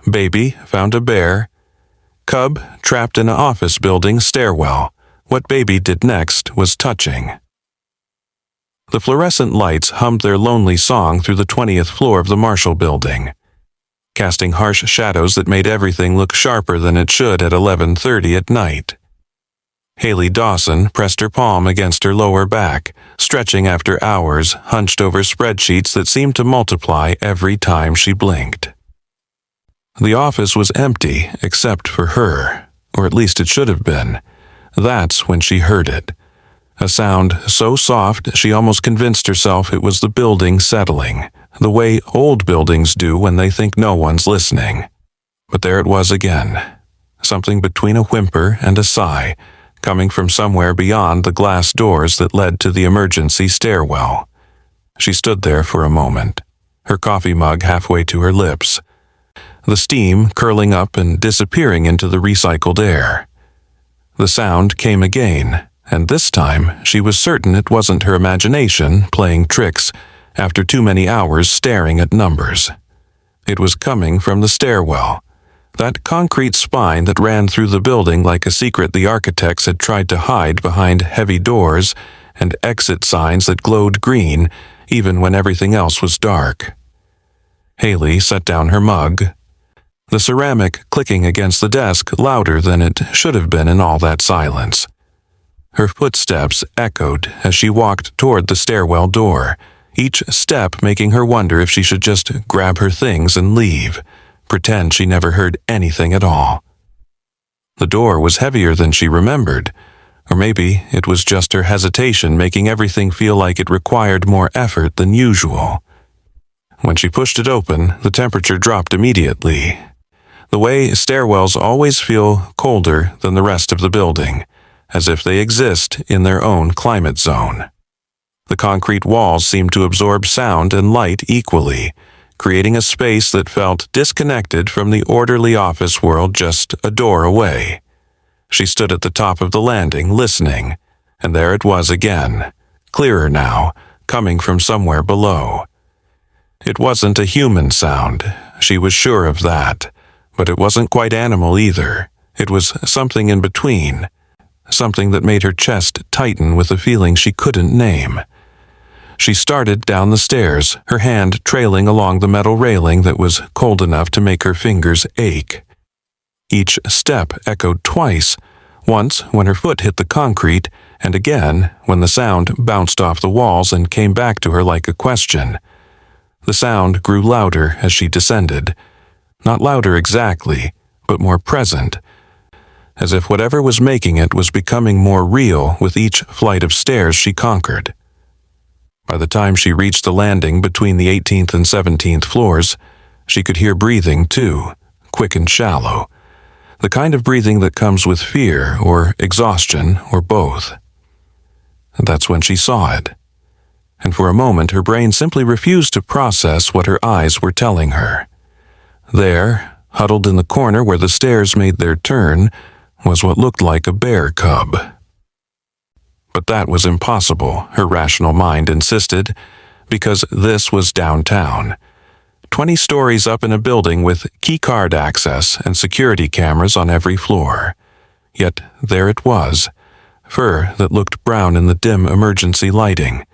Baby found a bear. Cub trapped in an office building stairwell. What Baby did next was touching. The fluorescent lights hummed their lonely song through the 20th floor of the Marshall Building, casting harsh shadows that made everything look sharper than it should at 11:30 at night. Haley Dawson pressed her palm against her lower back, stretching after hours, hunched over spreadsheets that seemed to multiply every time she blinked. The office was empty except for her, or at least it should have been. That's when she heard it. A sound so soft she almost convinced herself it was the building settling, the way old buildings do when they think no one's listening. But there it was again, something between a whimper and a sigh, coming from somewhere beyond the glass doors that led to the emergency stairwell. She stood there for a moment, her coffee mug halfway to her lips, the steam curling up and disappearing into the recycled air. The sound came again, and this time she was certain it wasn't her imagination playing tricks after too many hours staring at numbers. It was coming from the stairwell, that concrete spine that ran through the building like a secret the architects had tried to hide behind heavy doors and exit signs that glowed green even when everything else was dark. Haley set down her mug, the ceramic clicking against the desk louder than it should have been in all that silence. Her footsteps echoed as she walked toward the stairwell door, each step making her wonder if she should just grab her things and leave, pretend she never heard anything at all. The door was heavier than she remembered, or maybe it was just her hesitation making everything feel like it required more effort than usual. When she pushed it open, the temperature dropped immediately, the way stairwells always feel colder than the rest of the building, as if they exist in their own climate zone. The concrete walls seemed to absorb sound and light equally, creating a space that felt disconnected from the orderly office world just a door away. She stood at the top of the landing, listening, and there it was again, clearer now, coming from somewhere below. It wasn't a human sound, she was sure of that, but it wasn't quite animal either. It was something in between, something that made her chest tighten with a feeling she couldn't name. She started down the stairs, her hand trailing along the metal railing that was cold enough to make her fingers ache. Each step echoed twice, once when her foot hit the concrete, and again when the sound bounced off the walls and came back to her like a question. The sound grew louder as she descended. Not louder exactly, but more present, as if whatever was making it was becoming more real with each flight of stairs she conquered. By the time she reached the landing between the 18th and 17th floors, she could hear breathing too, quick and shallow, the kind of breathing that comes with fear or exhaustion or both. And that's when she saw it. And for a moment her brain simply refused to process what her eyes were telling her. There, huddled in the corner where the stairs made their turn, was what looked like a bear cub. But that was impossible, her rational mind insisted, because this was downtown. 20 stories up in a building with key-card access and security cameras on every floor. Yet there it was, fur that looked brown in the dim emergency lighting,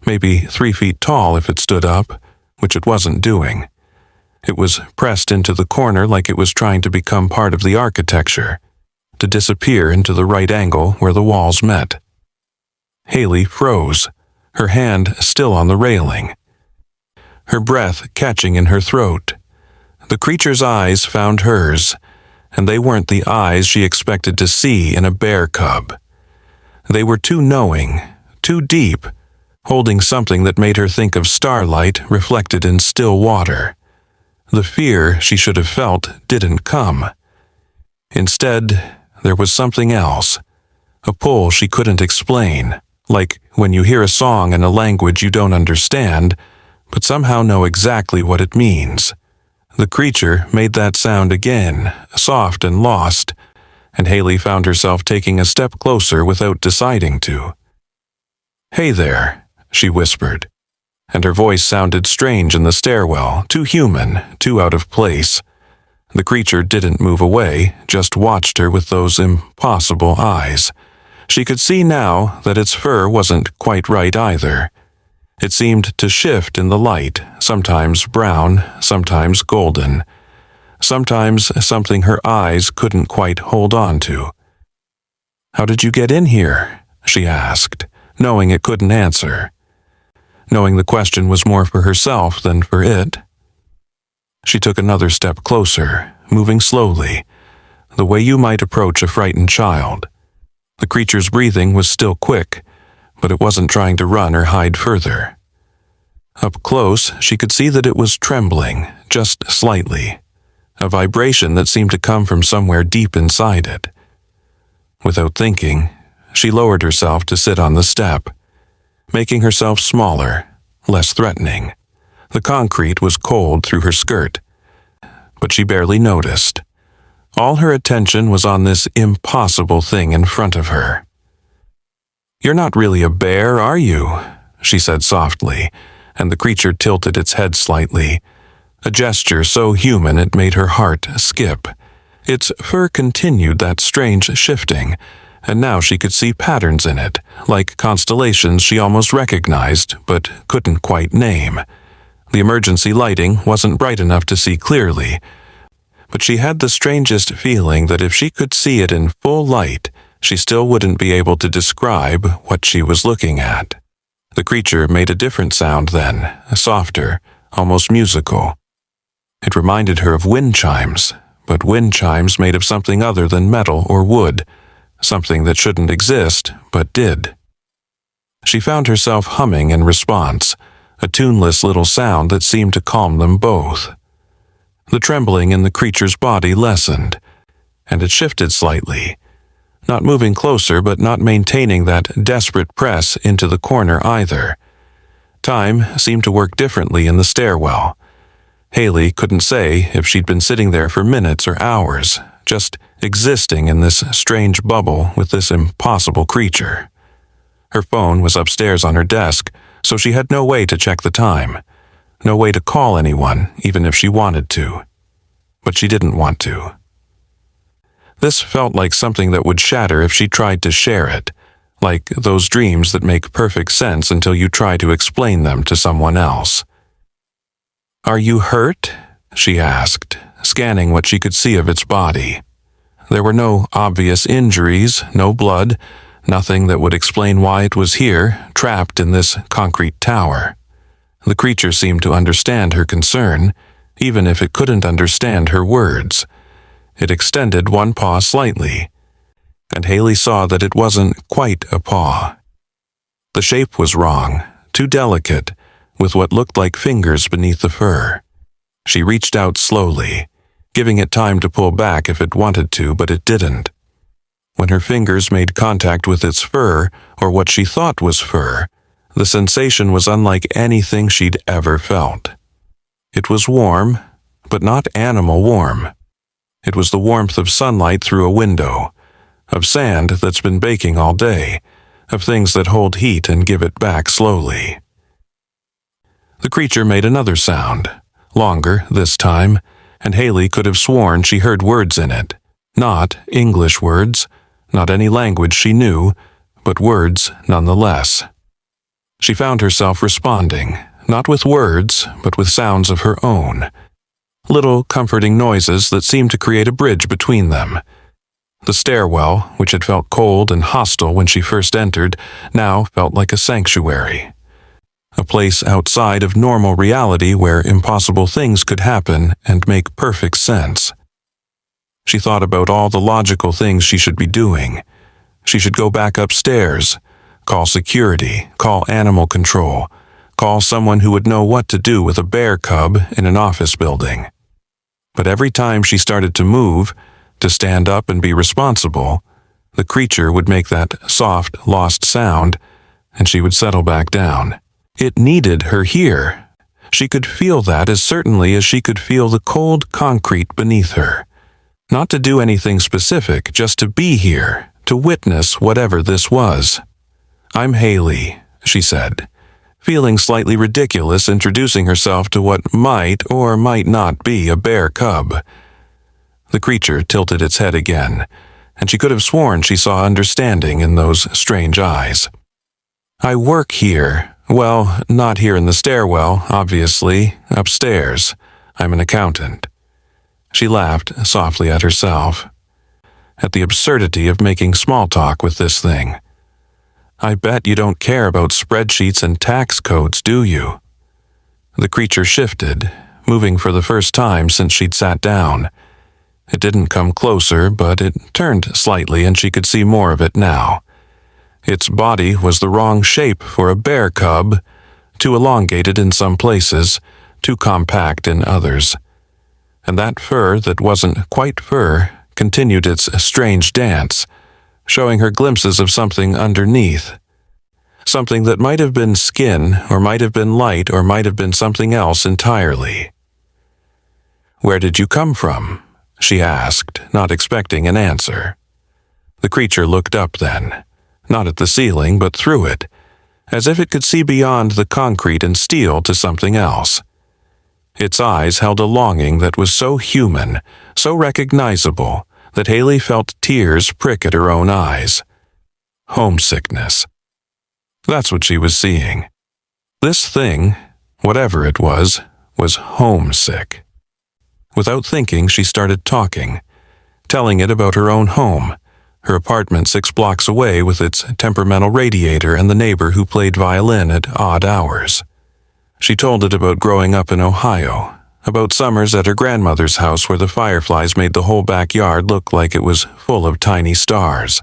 maybe 3 feet tall if it stood up, which it wasn't doing. It was pressed into the corner like it was trying to become part of the architecture, to disappear into the right angle where the walls met. Haley froze, her hand still on the railing, her breath catching in her throat. The creature's eyes found hers, and they weren't the eyes she expected to see in a bear cub. They were too knowing, too deep, holding something that made her think of starlight reflected in still water. The fear she should have felt didn't come. Instead, there was something else, a pull she couldn't explain, like when you hear a song in a language you don't understand, but somehow know exactly what it means. The creature made that sound again, soft and lost, and Haley found herself taking a step closer without deciding to. "Hey there," she whispered, and her voice sounded strange in the stairwell, too human, too out of place. The creature didn't move away, just watched her with those impossible eyes. She could see now that its fur wasn't quite right either. It seemed to shift in the light, sometimes brown, sometimes golden, sometimes something her eyes couldn't quite hold on to. "How did you get in here?" she asked, knowing it couldn't answer, knowing the question was more for herself than for it. She took another step closer, moving slowly, the way you might approach a frightened child. The creature's breathing was still quick, but it wasn't trying to run or hide further. Up close, she could see that it was trembling, just slightly, a vibration that seemed to come from somewhere deep inside it. Without thinking, she lowered herself to sit on the step, making herself smaller, less threatening. The concrete was cold through her skirt, but she barely noticed. All her attention was on this impossible thing in front of her. "You're not really a bear, are you?" she said softly, and the creature tilted its head slightly, a gesture so human it made her heart skip. Its fur continued that strange shifting, and now she could see patterns in it, like constellations she almost recognized but couldn't quite name. The emergency lighting wasn't bright enough to see clearly, but she had the strangest feeling that if she could see it in full light, she still wouldn't be able to describe what she was looking at. The creature made a different sound then, softer, almost musical. It reminded her of wind chimes, but wind chimes made of something other than metal or wood, something that shouldn't exist, but did. She found herself humming in response, a tuneless little sound that seemed to calm them both. The trembling in the creature's body lessened, and it shifted slightly, not moving closer but not maintaining that desperate press into the corner either. Time seemed to work differently in the stairwell. Haley couldn't say if she'd been sitting there for minutes or hours, just existing in this strange bubble with this impossible creature. Her phone was upstairs on her desk, so she had no way to check the time, no way to call anyone, even if she wanted to. But she didn't want to. This felt like something that would shatter if she tried to share it, like those dreams that make perfect sense until you try to explain them to someone else. "Are you hurt?" she asked, scanning what she could see of its body. There were no obvious injuries, no blood, nothing that would explain why it was here, trapped in this concrete tower. The creature seemed to understand her concern, even if it couldn't understand her words. It extended one paw slightly, and Haley saw that it wasn't quite a paw. The shape was wrong, too delicate, with what looked like fingers beneath the fur. She reached out slowly, giving it time to pull back if it wanted to, but it didn't. When her fingers made contact with its fur, or what she thought was fur, the sensation was unlike anything she'd ever felt. It was warm, but not animal warm. It was the warmth of sunlight through a window, of sand that's been baking all day, of things that hold heat and give it back slowly. The creature made another sound, longer this time, and Haley could have sworn she heard words in it. Not English words, not any language she knew, but words nonetheless. She found herself responding, not with words, but with sounds of her own. Little comforting noises that seemed to create a bridge between them. The stairwell, which had felt cold and hostile when she first entered, now felt like a sanctuary. A place outside of normal reality where impossible things could happen and make perfect sense. She thought about all the logical things she should be doing. She should go back upstairs, call security, call animal control, call someone who would know what to do with a bear cub in an office building. But every time she started to move, to stand up and be responsible, the creature would make that soft, lost sound, and she would settle back down. It needed her here. She could feel that as certainly as she could feel the cold concrete beneath her. Not to do anything specific, just to be here, to witness whatever this was. "I'm Haley," she said, feeling slightly ridiculous introducing herself to what might or might not be a bear cub. The creature tilted its head again, and she could have sworn she saw understanding in those strange eyes. "I work here. Well, not here in the stairwell, obviously. Upstairs. I'm an accountant." She laughed softly at herself, at the absurdity of making small talk with this thing. "I bet you don't care about spreadsheets and tax codes, do you?" The creature shifted, moving for the first time since she'd sat down. It didn't come closer, but it turned slightly and she could see more of it now. Its body was the wrong shape for a bear cub, too elongated in some places, too compact in others. And that fur that wasn't quite fur continued its strange dance, showing her glimpses of something underneath. Something that might have been skin, or might have been light, or might have been something else entirely. "Where did you come from?" she asked, not expecting an answer. The creature looked up then, not at the ceiling, but through it, as if it could see beyond the concrete and steel to something else. Its eyes held a longing that was so human, so recognizable, that Haley felt tears prick at her own eyes. Homesickness. That's what she was seeing. This thing, whatever it was homesick. Without thinking, she started talking, telling it about her own home, her apartment 6 blocks away with its temperamental radiator and the neighbor who played violin at odd hours. She told it about growing up in Ohio, about summers at her grandmother's house where the fireflies made the whole backyard look like it was full of tiny stars.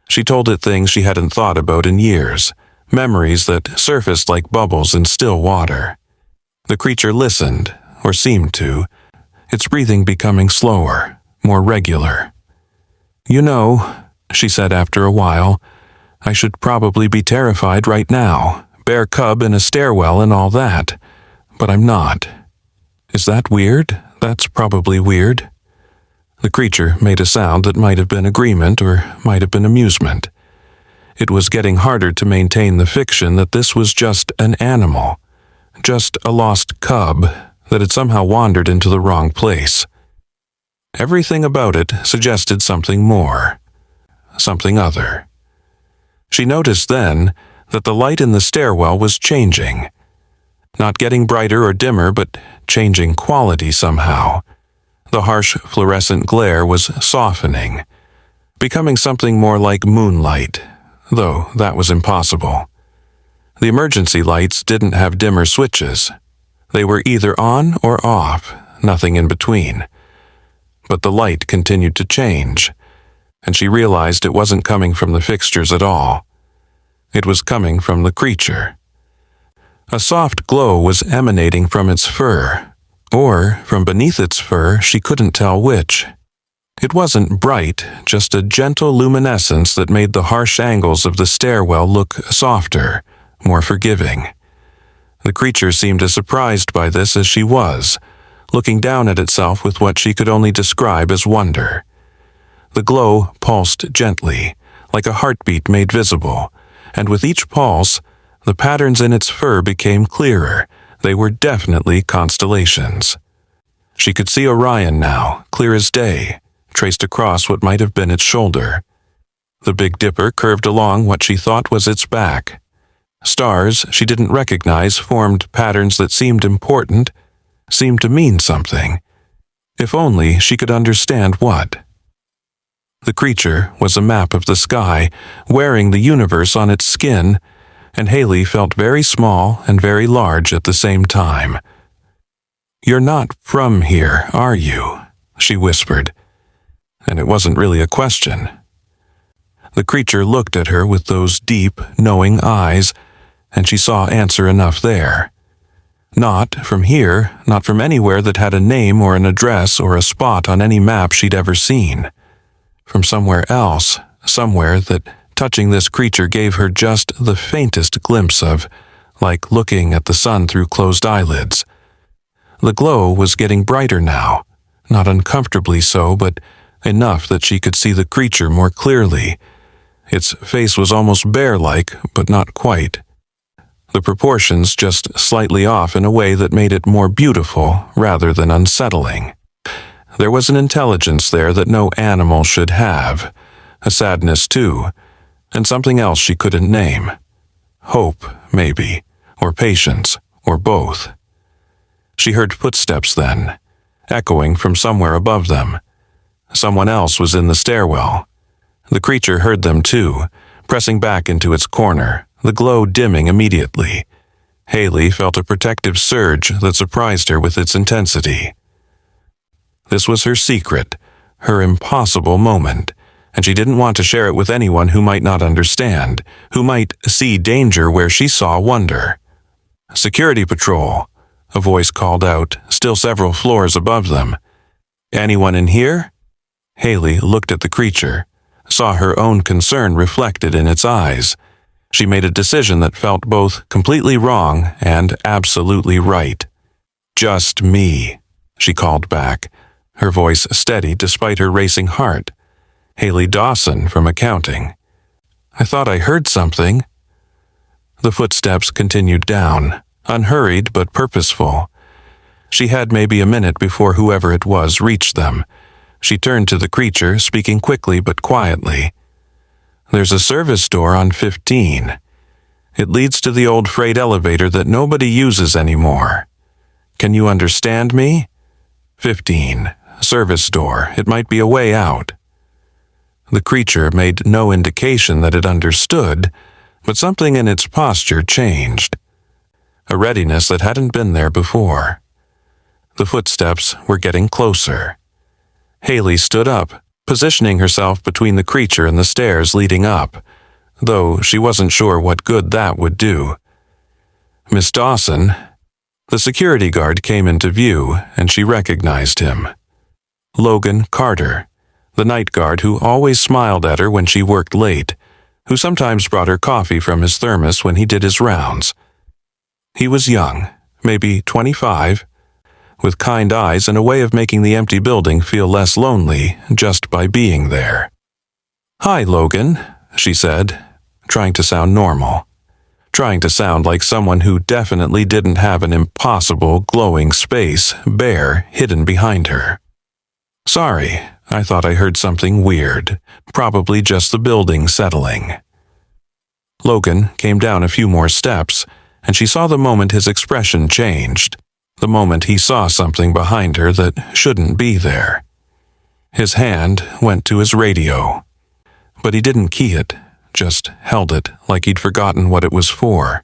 She told it things she hadn't thought about in years, memories that surfaced like bubbles in still water. The creature listened, or seemed to, its breathing becoming slower, more regular. "You know," she said after a while, "I should probably be terrified right now, bear cub in a stairwell and all that, but I'm not. Is that weird? That's probably weird." The creature made a sound that might have been agreement or might have been amusement. It was getting harder to maintain the fiction that this was just an animal, just a lost cub that had somehow wandered into the wrong place. Everything about it suggested something more, something other. She noticed then that the light in the stairwell was changing, not getting brighter or dimmer, but changing quality somehow. The harsh fluorescent glare was softening, becoming something more like moonlight, though that was impossible. The emergency lights didn't have dimmer switches. They were either on or off, nothing in between. But the light continued to change, and she realized it wasn't coming from the fixtures at all. It was coming from the creature. A soft glow was emanating from its fur, or from beneath its fur, she couldn't tell which. It wasn't bright, just a gentle luminescence that made the harsh angles of the stairwell look softer, more forgiving. The creature seemed as surprised by this as she was, looking down at itself with what she could only describe as wonder. The glow pulsed gently, like a heartbeat made visible, and with each pulse, the patterns in its fur became clearer. They were definitely constellations. She could see Orion now, clear as day, traced across what might have been its shoulder. The Big Dipper curved along what she thought was its back. Stars she didn't recognize formed patterns that seemed important, seemed to mean something. If only she could understand what. The creature was a map of the sky, wearing the universe on its skin, and Haley felt very small and very large at the same time. "You're not from here, are you?" she whispered. And it wasn't really a question. The creature looked at her with those deep, knowing eyes, and she saw answer enough there. Not from here, not from anywhere that had a name or an address or a spot on any map she'd ever seen. From somewhere else, somewhere that touching this creature gave her just the faintest glimpse of, like looking at the sun through closed eyelids. The glow was getting brighter now, not uncomfortably so, but enough that she could see the creature more clearly. Its face was almost bear-like, but not quite. The proportions just slightly off in a way that made it more beautiful rather than unsettling. There was an intelligence there that no animal should have, a sadness too, and something else she couldn't name. Hope, maybe, or patience, or both. She heard footsteps then, echoing from somewhere above them. Someone else was in the stairwell. The creature heard them too, pressing back into its corner, the glow dimming immediately. Haley felt a protective surge that surprised her with its intensity. This was her secret, her impossible moment, and she didn't want to share it with anyone who might not understand, who might see danger where she saw wonder. "Security patrol," a voice called out, still several floors above them. "Anyone in here?" Haley looked at the creature, saw her own concern reflected in its eyes. She made a decision that felt both completely wrong and absolutely right. "Just me," she called back, her voice steady despite her racing heart. "Haley Dawson from accounting. I thought I heard something." The footsteps continued down, unhurried but purposeful. She had maybe a minute before whoever it was reached them. She turned to the creature, speaking quickly but quietly. "There's a service door on 15. It leads to the old freight elevator that nobody uses anymore. Can you understand me? 15. Service door. It might be a way out." The creature made no indication that it understood, but something in its posture changed. A readiness that hadn't been there before. The footsteps were getting closer. Haley stood up, positioning herself between the creature and the stairs leading up, though she wasn't sure what good that would do. "Miss Dawson." The security guard came into view, and she recognized him. Logan Carter, the night guard who always smiled at her when she worked late, who sometimes brought her coffee from his thermos when he did his rounds. He was young, maybe 25, with kind eyes and a way of making the empty building feel less lonely just by being there. "Hi, Logan," she said, trying to sound normal, trying to sound like someone who definitely didn't have an impossible, glowing space bare hidden behind her. "Sorry, I thought I heard something weird, probably just the building settling." Logan came down a few more steps, and she saw the moment his expression changed, the moment he saw something behind her that shouldn't be there. His hand went to his radio, but he didn't key it, just held it like he'd forgotten what it was for.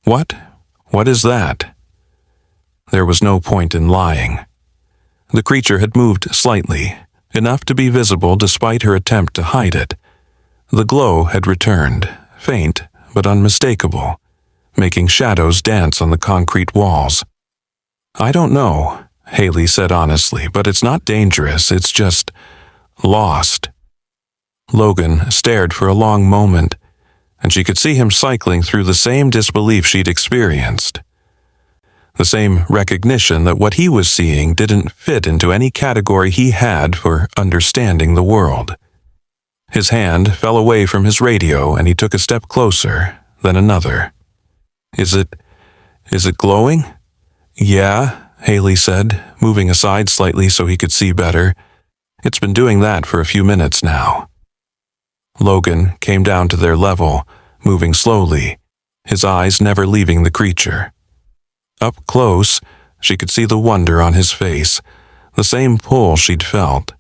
"What? What is that?" There was no point in lying. The creature had moved slightly, enough to be visible despite her attempt to hide it. The glow had returned, faint but unmistakable, making shadows dance on the concrete walls. "I don't know," Haley said honestly, "but it's not dangerous, it's just lost." Logan stared for a long moment, and she could see him cycling through the same disbelief she'd experienced. The same recognition that what he was seeing didn't fit into any category he had for understanding the world. His hand fell away from his radio and he took a step closer, then another. Is it glowing?" "Yeah," Haley said, moving aside slightly so he could see better. "It's been doing that for a few minutes now." Logan came down to their level, moving slowly, his eyes never leaving the creature. Up close, she could see the wonder on his face, the same pull she'd felt.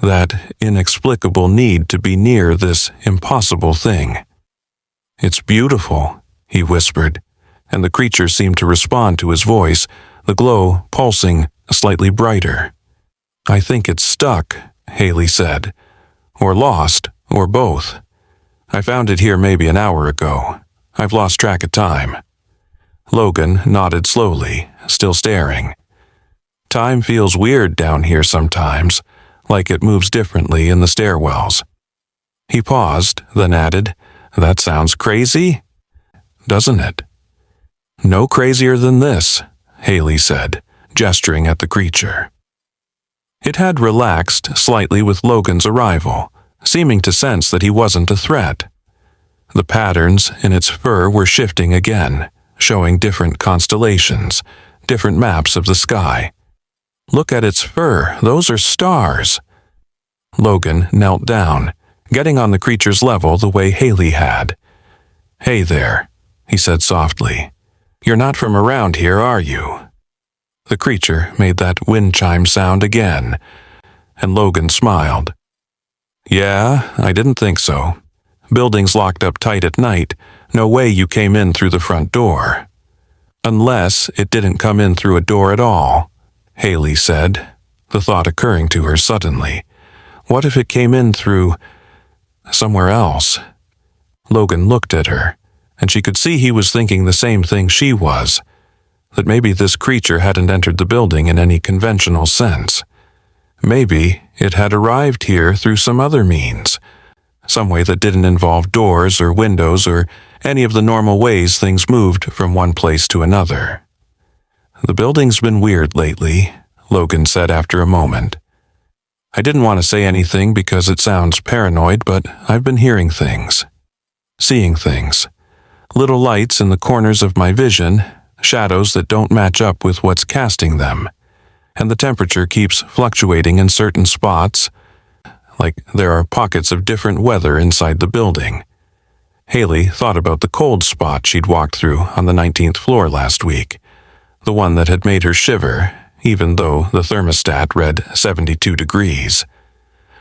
That inexplicable need to be near this impossible thing. "It's beautiful," he whispered, and the creature seemed to respond to his voice, the glow pulsing slightly brighter. "I think it's stuck," Haley said. "Or lost, or both. I found it here maybe an hour ago. I've lost track of time." Logan nodded slowly, still staring. "Time feels weird down here sometimes, like it moves differently in the stairwells." He paused, then added, "That sounds crazy, doesn't it?" "No crazier than this," Haley said, gesturing at the creature. It had relaxed slightly with Logan's arrival, seeming to sense that he wasn't a threat. The patterns in its fur were shifting again, showing different constellations, different maps of the sky. Look at its fur. Those are stars. Logan knelt down, getting on the creature's level the way Haley had. "Hey there," he said softly. "You're not from around here, are you?" The creature made that wind chime sound again, and Logan smiled. "Yeah, I didn't think so. Buildings locked up tight at night, no way you came in through the front door." "Unless it didn't come in through a door at all," Haley said, the thought occurring to her suddenly. What if it came in through somewhere else? Logan looked at her, and she could see he was thinking the same thing she was, that maybe this creature hadn't entered the building in any conventional sense. Maybe it had arrived here through some other means, some way that didn't involve doors or windows or any of the normal ways things moved from one place to another. "The building's been weird lately," Logan said after a moment. "I didn't want to say anything because it sounds paranoid, but I've been hearing things, seeing things. Little lights in the corners of my vision, shadows that don't match up with what's casting them. And the temperature keeps fluctuating in certain spots, like there are pockets of different weather inside the building." Haley thought about the cold spot she'd walked through on the 19th floor last week, the one that had made her shiver, even though the thermostat read 72 degrees.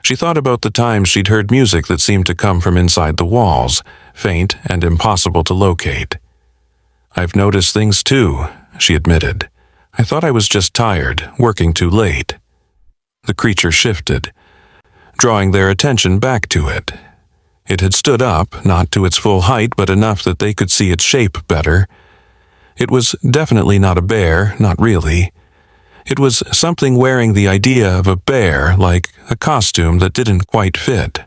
She thought about the times she'd heard music that seemed to come from inside the walls, faint and impossible to locate. "I've noticed things too," she admitted. "I thought I was just tired, working too late." The creature shifted, drawing their attention back to it. It had stood up, not to its full height, but enough that they could see its shape better. It was definitely not a bear, not really. It was something wearing the idea of a bear, like a costume that didn't quite fit.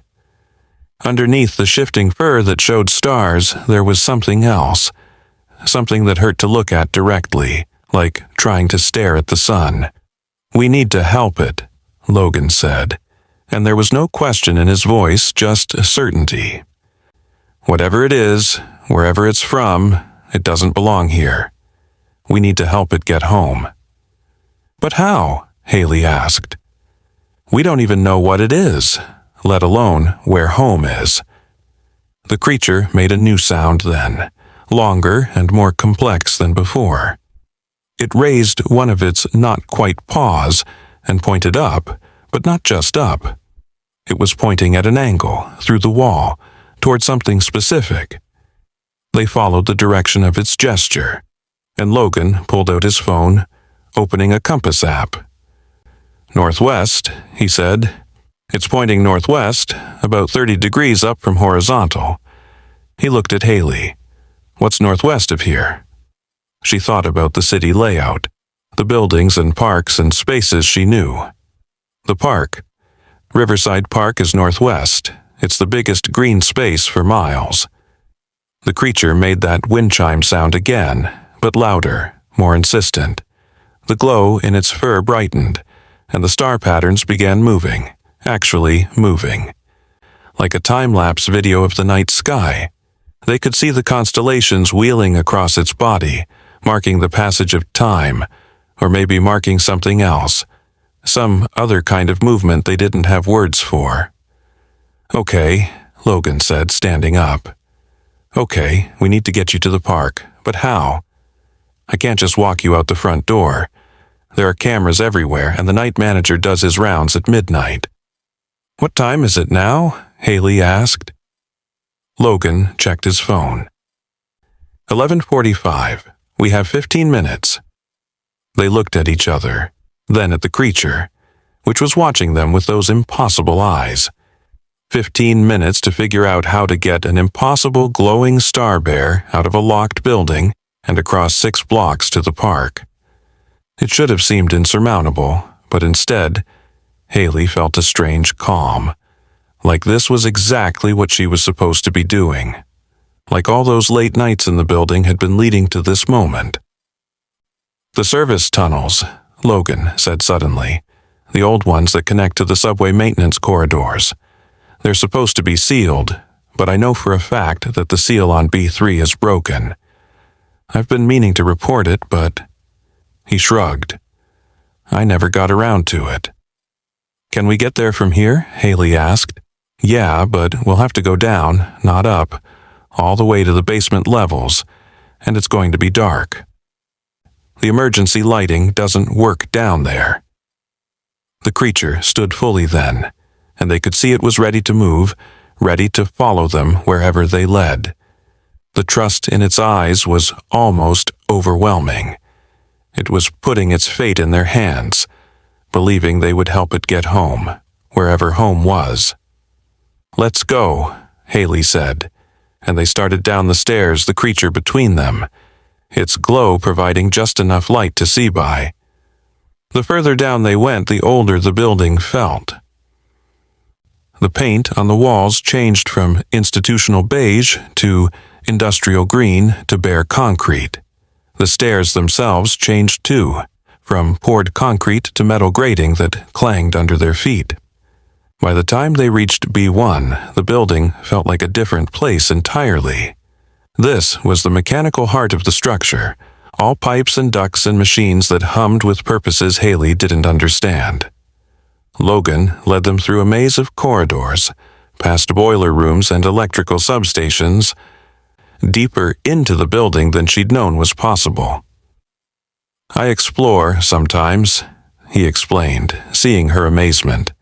Underneath the shifting fur that showed stars, there was something else, something that hurt to look at directly, like trying to stare at the sun. "We need to help it," Logan said, and there was no question in his voice, just certainty. "Whatever it is, wherever it's from, it doesn't belong here. We need to help it get home." "But how?" Haley asked. "We don't even know what it is, let alone where home is." The creature made a new sound then, longer and more complex than before. It raised one of its not-quite paws and pointed up, but not just up. It was pointing at an angle, through the wall, toward something specific. They followed the direction of its gesture, and Logan pulled out his phone, opening a compass app. "Northwest," he said. "It's pointing northwest, about 30 degrees up from horizontal." He looked at Haley. "What's northwest of here?" She thought about the city layout, the buildings and parks and spaces she knew. The park. Riverside Park is northwest. It's the biggest green space for miles. The creature made that wind chime sound again, but louder, more insistent. The glow in its fur brightened, and the star patterns began moving, actually moving. Like a time-lapse video of the night sky. They could see the constellations wheeling across its body, marking the passage of time, or maybe marking something else, some other kind of movement they didn't have words for. "Okay," Logan said, standing up. "Okay, we need to get you to the park, but how? I can't just walk you out the front door. There are cameras everywhere, and the night manager does his rounds at midnight." "What time is it now?" Haley asked. Logan checked his phone. 11:45. We have 15 minutes. They looked at each other, then at the creature, which was watching them with those impossible eyes. 15 minutes to figure out how to get an impossible glowing star bear out of a locked building and across 6 blocks to the park. It should have seemed insurmountable, but instead, Haley felt a strange calm, like this was exactly what she was supposed to be doing, like all those late nights in the building had been leading to this moment. "The service tunnels," Logan said suddenly, "the old ones that connect to the subway maintenance corridors. They're supposed to be sealed, but I know for a fact that the seal on B3 is broken. I've been meaning to report it, but..." He shrugged. I never got around to it." "Can we get there from here?" Haley asked. "Yeah, but we'll have to go down, not up, all the way to the basement levels, and it's going to be dark. The emergency lighting doesn't work down there." The creature stood fully then, and they could see it was ready to move, ready to follow them wherever they led. The trust in its eyes was almost overwhelming. It was putting its fate in their hands, believing they would help it get home, wherever home was. "Let's go," Haley said, and they started down the stairs, the creature between them, its glow providing just enough light to see by. The further down they went, the older the building felt. The paint on the walls changed from institutional beige to industrial green to bare concrete. The stairs themselves changed too, from poured concrete to metal grating that clanged under their feet. By the time they reached B1, the building felt like a different place entirely. This was the mechanical heart of the structure, all pipes and ducts and machines that hummed with purposes Haley didn't understand. Logan led them through a maze of corridors, past boiler rooms and electrical substations, deeper into the building than she'd known was possible. "I explore sometimes," he explained, seeing her amazement.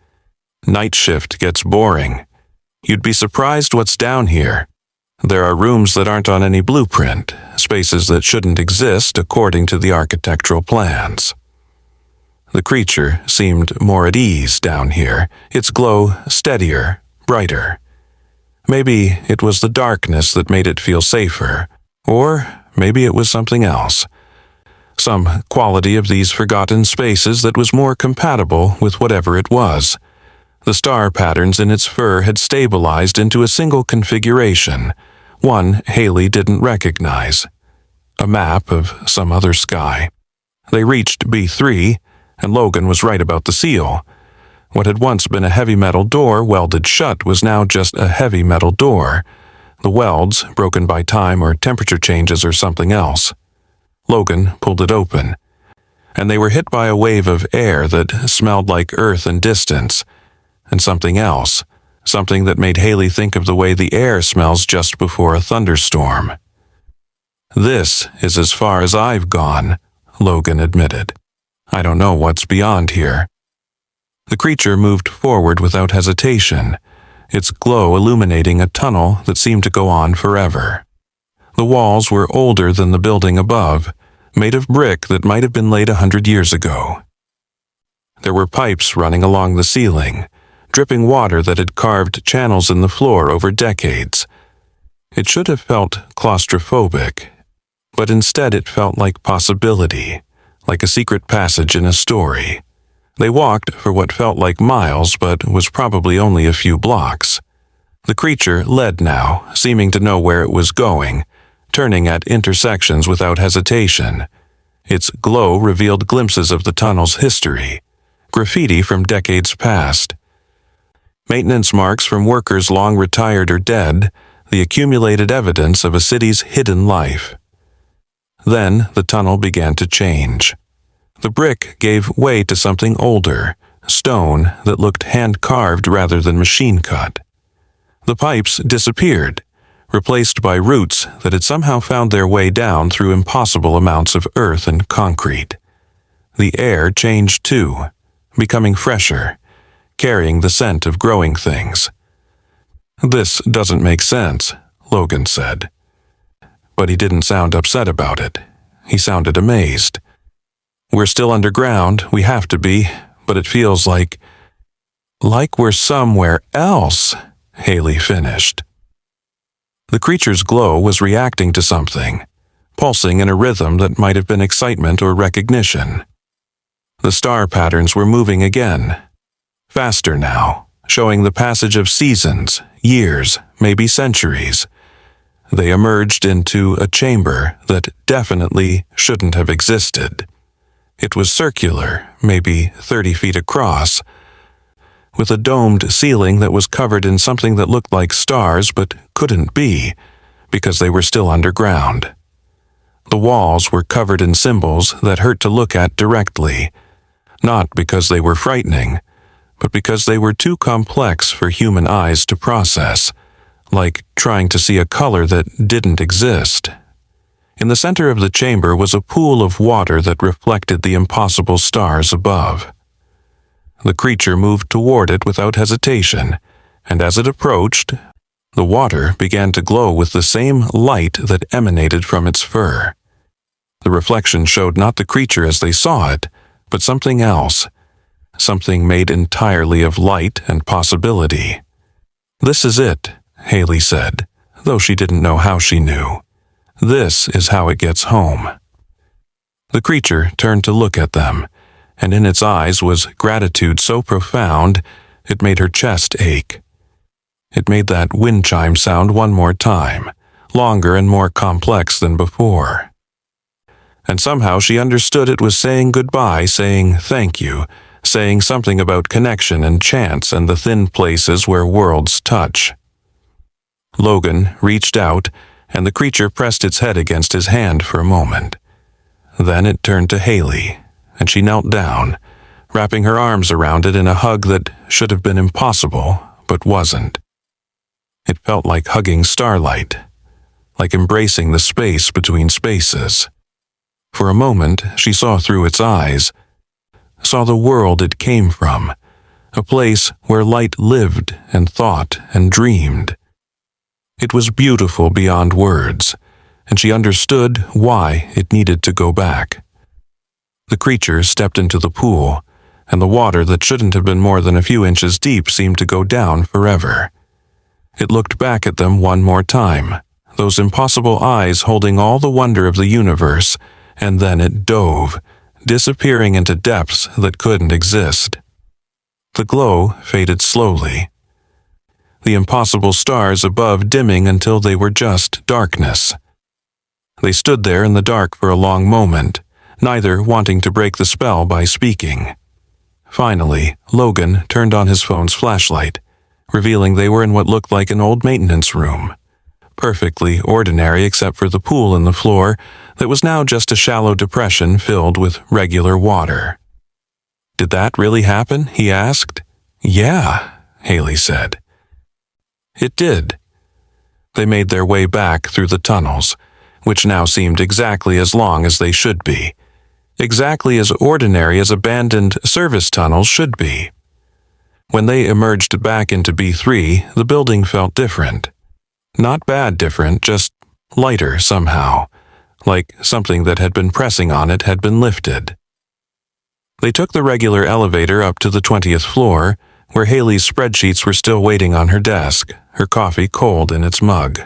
"Night shift gets boring. You'd be surprised what's down here. There are rooms that aren't on any blueprint, spaces that shouldn't exist according to the architectural plans." The creature seemed more at ease down here, its glow steadier, brighter. Maybe it was the darkness that made it feel safer, or maybe it was something else. Some quality of these forgotten spaces that was more compatible with whatever it was. The star patterns in its fur had stabilized into a single configuration, one Haley didn't recognize. A map of some other sky. They reached B3, and Logan was right about the seal. What had once been a heavy metal door welded shut was now just a heavy metal door, the welds broken by time or temperature changes or something else. Logan pulled it open, and they were hit by a wave of air that smelled like earth and distance, and something else, something that made Haley think of the way the air smells just before a thunderstorm. "This is as far as I've gone," Logan admitted. "I don't know what's beyond here." The creature moved forward without hesitation, its glow illuminating a tunnel that seemed to go on forever. The walls were older than the building above, made of brick that might have been laid 100 years ago. There were pipes running along the ceiling, dripping water that had carved channels in the floor over decades. It should have felt claustrophobic, but instead it felt like possibility, like a secret passage in a story. They walked for what felt like miles, but was probably only a few blocks. The creature led now, seeming to know where it was going, turning at intersections without hesitation. Its glow revealed glimpses of the tunnel's history, graffiti from decades past, maintenance marks from workers long retired or dead, the accumulated evidence of a city's hidden life. Then the tunnel began to change. The brick gave way to something older, stone that looked hand-carved rather than machine-cut. The pipes disappeared, replaced by roots that had somehow found their way down through impossible amounts of earth and concrete. The air changed too, becoming fresher, carrying the scent of growing things. "This doesn't make sense," Logan said. But he didn't sound upset about it. He sounded amazed. "We're still underground, we have to be, but it feels like we're somewhere else," Haley finished. The creature's glow was reacting to something, pulsing in a rhythm that might have been excitement or recognition. The star patterns were moving again, faster now, showing the passage of seasons, years, maybe centuries. They emerged into a chamber that definitely shouldn't have existed. It was circular, maybe 30 feet across, with a domed ceiling that was covered in something that looked like stars but couldn't be, because they were still underground. The walls were covered in symbols that hurt to look at directly, Not because they were frightening, but because they were too complex for human eyes to process, like trying to see a color that didn't exist. In the center of the chamber was a pool of water that reflected the impossible stars above. The creature moved toward it without hesitation, and as it approached, the water began to glow with the same light that emanated from its fur. The reflection showed not the creature as they saw it, but something else, something made entirely of light and possibility. "This is it," Haley said, though she didn't know how she knew. "This is how it gets home." The creature turned to look at them, and in its eyes was gratitude so profound it made her chest ache. It made that wind chime sound one more time, longer and more complex than before. And somehow she understood it was saying goodbye, saying thank you, saying something about connection and chance and the thin places where worlds touch. Logan reached out, and the creature pressed its head against his hand for a moment. Then it turned to Haley, and she knelt down, wrapping her arms around it in a hug that should have been impossible, but wasn't. It felt like hugging starlight, like embracing the space between spaces. For a moment, she saw through its eyes, saw the world it came from, a place where light lived and thought and dreamed. It was beautiful beyond words, and she understood why it needed to go back. The creature stepped into the pool, and the water that shouldn't have been more than a few inches deep seemed to go down forever. It looked back at them one more time, those impossible eyes holding all the wonder of the universe, and then it dove, disappearing into depths that couldn't exist. The glow faded slowly, the impossible stars above dimming until they were just darkness. They stood there in the dark for a long moment, neither wanting to break the spell by speaking. Finally, Logan turned on his phone's flashlight, revealing they were in what looked like an old maintenance room. Perfectly ordinary except for the pool in the floor that was now just a shallow depression filled with regular water. "Did that really happen?" he asked. "Yeah," Haley said. It did. They made their way back through the tunnels, which now seemed exactly as long as they should be, exactly as ordinary as abandoned service tunnels should be. When they emerged back into B3, the building felt different. Not bad different, just lighter somehow, like something that had been pressing on it had been lifted. They took the regular elevator up to the 20th floor, where Haley's spreadsheets were still waiting on her desk, her coffee cold in its mug.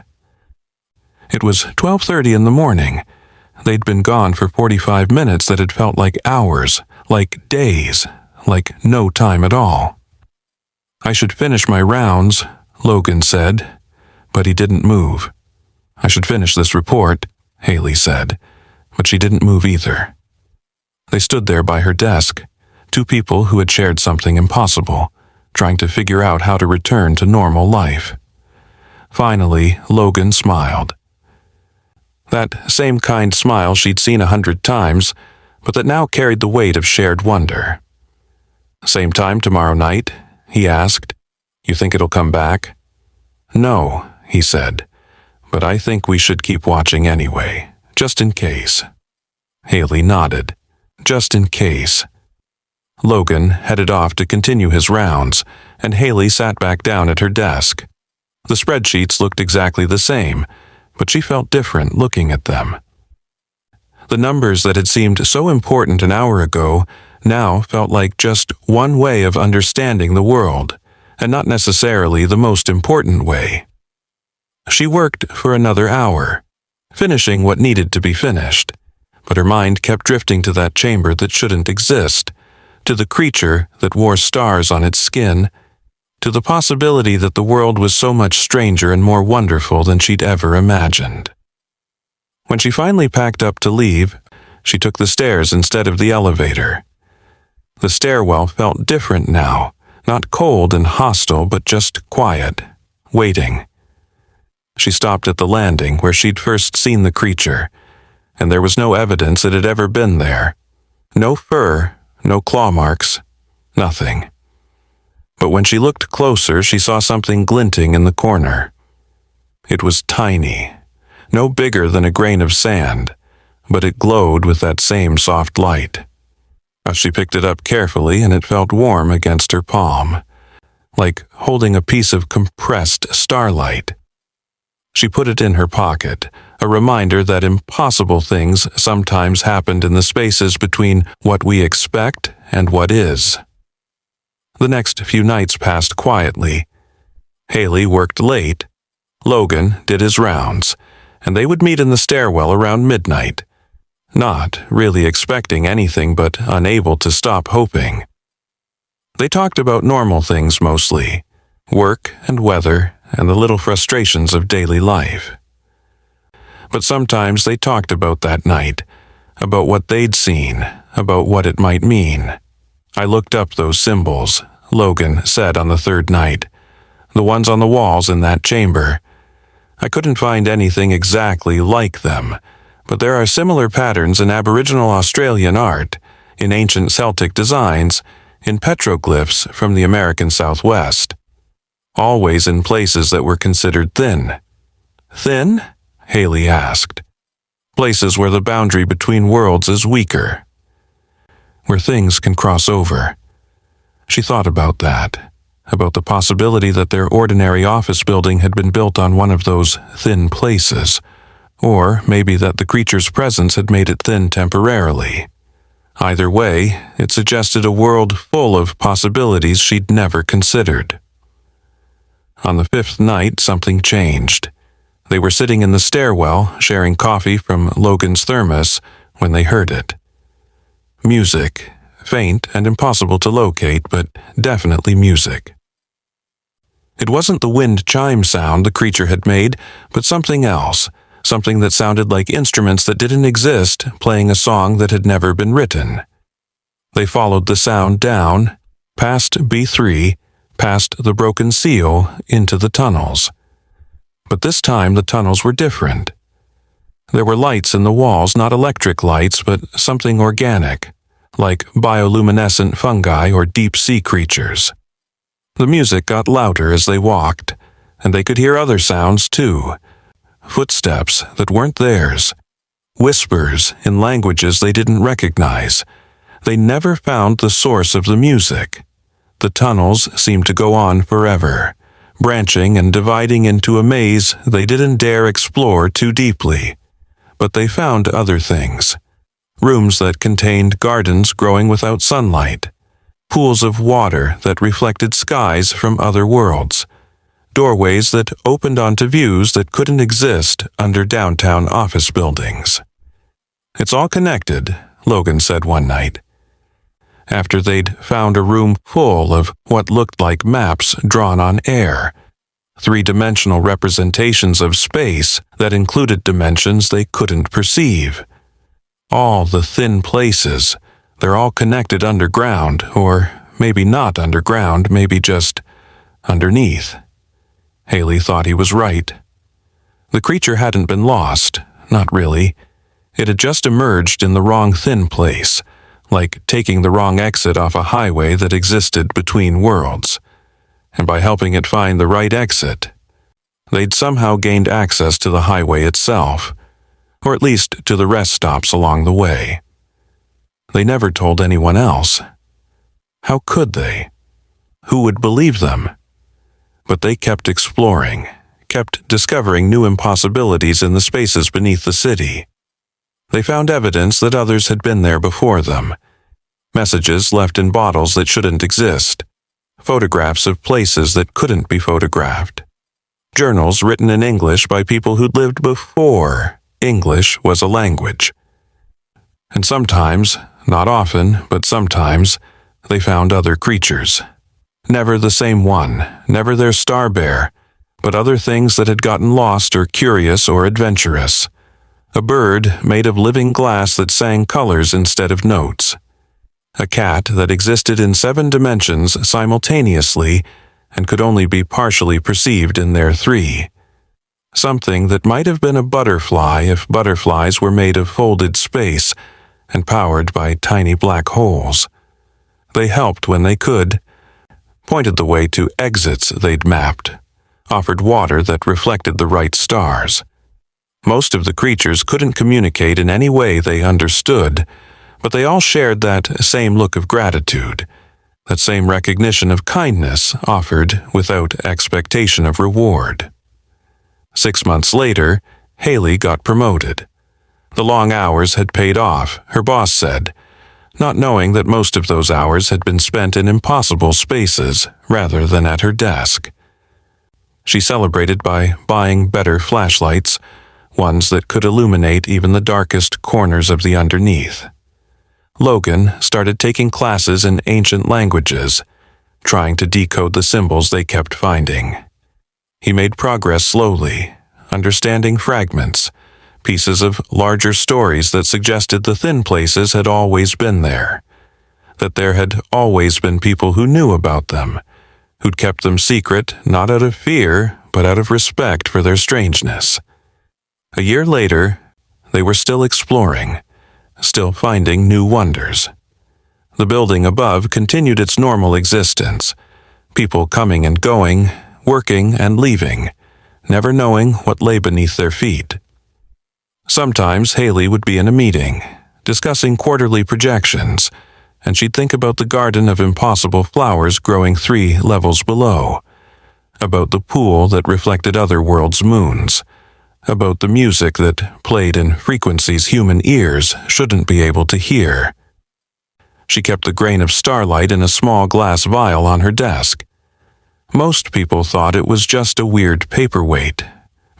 It was 12:30 in the morning. They'd been gone for 45 minutes that had felt like hours, like days, like no time at all. "I should finish my rounds," Logan said, but he didn't move. "I should finish this report," Haley said, but she didn't move either. They stood there by her desk, two people who had shared something impossible, trying to figure out how to return to normal life. Finally, Logan smiled. That same kind smile she'd seen 100 times, but that now carried the weight of shared wonder. "Same time tomorrow night?" he asked. "You think it'll come back?" "No," he said, "but I think we should keep watching anyway, just in case." Haley nodded. Just in case. Logan headed off to continue his rounds, and Haley sat back down at her desk. The spreadsheets looked exactly the same, but she felt different looking at them. The numbers that had seemed so important an hour ago now felt like just one way of understanding the world, and not necessarily the most important way. She worked for another hour, finishing what needed to be finished, but her mind kept drifting to that chamber that shouldn't exist, to the creature that wore stars on its skin, to the possibility that the world was so much stranger and more wonderful than she'd ever imagined. When she finally packed up to leave, she took the stairs instead of the elevator. The stairwell felt different now, not cold and hostile, but just quiet, waiting. She stopped at the landing where she'd first seen the creature, and there was no evidence it had ever been there. No fur, no claw marks, nothing. But when she looked closer, she saw something glinting in the corner. It was tiny, no bigger than a grain of sand, but it glowed with that same soft light. She picked it up carefully, and it felt warm against her palm, like holding a piece of compressed starlight. She put it in her pocket, a reminder that impossible things sometimes happened in the spaces between what we expect and what is. The next few nights passed quietly. Haley worked late. Logan did his rounds, and they would meet in the stairwell around midnight, not really expecting anything but unable to stop hoping. They talked about normal things mostly, work and weather and the little frustrations of daily life. But sometimes they talked about that night, about what they'd seen, about what it might mean. I looked up those symbols, Logan said on the third night, the ones on the walls in that chamber. I couldn't find anything exactly like them, but there are similar patterns in Aboriginal Australian art, in ancient Celtic designs, in petroglyphs from the American Southwest, always in places that were considered thin. Thin? Haley asked. Places where the boundary between worlds is weaker, where things can cross over. She thought about that, about the possibility that their ordinary office building had been built on one of those thin places, or maybe that the creature's presence had made it thin temporarily. Either way, it suggested a world full of possibilities she'd never considered. On the fifth night, something changed. They were sitting in the stairwell, sharing coffee from Logan's thermos, when they heard it. Music, faint and impossible to locate, but definitely music. It wasn't the wind chime sound the creature had made, but something else, something that sounded like instruments that didn't exist, playing a song that had never been written. They followed the sound down, past B3, past the broken seal, into the tunnels. But this time the tunnels were different. There were lights in the walls, not electric lights, but something organic, like bioluminescent fungi or deep-sea creatures. The music got louder as they walked, and they could hear other sounds too. Footsteps that weren't theirs. Whispers in languages they didn't recognize. They never found the source of the music. The tunnels seemed to go on forever, branching and dividing into a maze they didn't dare explore too deeply. But they found other things. Rooms that contained gardens growing without sunlight. Pools of water that reflected skies from other worlds. Doorways that opened onto views that couldn't exist under downtown office buildings. "It's all connected," Logan said one night, after they'd found a room full of what looked like maps drawn on air, three-dimensional representations of space that included dimensions they couldn't perceive. All the thin places, they're all connected underground, or maybe not underground, maybe just underneath. Haley thought he was right. The creature hadn't been lost, not really. It had just emerged in the wrong thin place, like taking the wrong exit off a highway that existed between worlds. And by helping it find the right exit, they'd somehow gained access to the highway itself, or at least to the rest stops along the way. They never told anyone else. How could they? Who would believe them? But they kept exploring, kept discovering new impossibilities in the spaces beneath the city. They found evidence that others had been there before them. Messages left in bottles that shouldn't exist. Photographs of places that couldn't be photographed. Journals written in English by people who'd lived before English was a language. And sometimes, not often, but sometimes, they found other creatures. Never the same one, never their star bear, but other things that had gotten lost or curious or adventurous. A bird made of living glass that sang colors instead of notes. A cat that existed in 7 dimensions simultaneously and could only be partially perceived in their 3. Something that might have been a butterfly if butterflies were made of folded space and powered by tiny black holes. They helped when they could, pointed the way to exits they'd mapped, offered water that reflected the right stars. Most of the creatures couldn't communicate in any way they understood, but they all shared that same look of gratitude, that same recognition of kindness offered without expectation of reward. 6 months later, Haley got promoted. The long hours had paid off, her boss said, not knowing that most of those hours had been spent in impossible spaces rather than at her desk. She celebrated by buying better flashlights, ones that could illuminate even the darkest corners of the underneath. Logan started taking classes in ancient languages, trying to decode the symbols they kept finding. He made progress slowly, understanding fragments, pieces of larger stories that suggested the thin places had always been there, that there had always been people who knew about them, who'd kept them secret not out of fear, but out of respect for their strangeness. A year later, they were still exploring, still finding new wonders. The building above continued its normal existence, people coming and going, working and leaving, never knowing what lay beneath their feet. Sometimes Haley would be in a meeting, discussing quarterly projections, and she'd think about the garden of impossible flowers growing 3 levels below, about the pool that reflected other worlds' moons, about the music that played in frequencies human ears shouldn't be able to hear. She kept the grain of starlight in a small glass vial on her desk. Most people thought it was just a weird paperweight,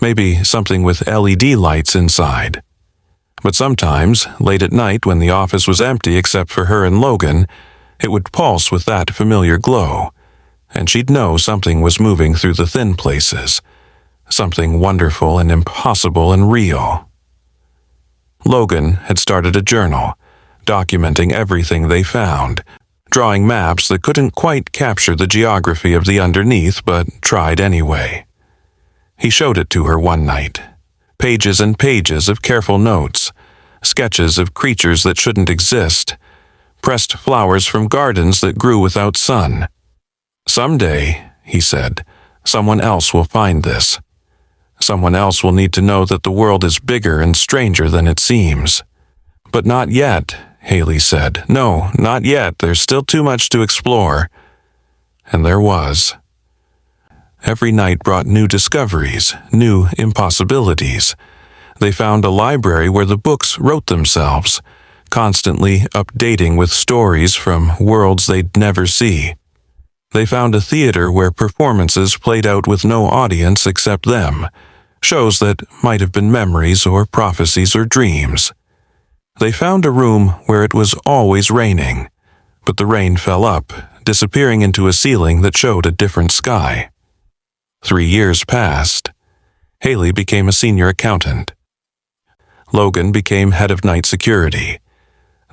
maybe something with LED lights inside. But sometimes, late at night when the office was empty except for her and Logan, it would pulse with that familiar glow, and she'd know something was moving through the thin places, something wonderful and impossible and real. Logan had started a journal, documenting everything they found, drawing maps that couldn't quite capture the geography of the underneath but tried anyway. He showed it to her one night. Pages and pages of careful notes, sketches of creatures that shouldn't exist, pressed flowers from gardens that grew without sun. Someday, he said, someone else will find this. Someone else will need to know that the world is bigger and stranger than it seems. But not yet, Haley said. No, not yet. There's still too much to explore. And there was. Every night brought new discoveries, new impossibilities. They found a library where the books wrote themselves, constantly updating with stories from worlds they'd never see. They found a theater where performances played out with no audience except them, shows that might have been memories or prophecies or dreams. They found a room where it was always raining, but the rain fell up, disappearing into a ceiling that showed a different sky. 3 years passed. Haley became a senior accountant. Logan became head of night security.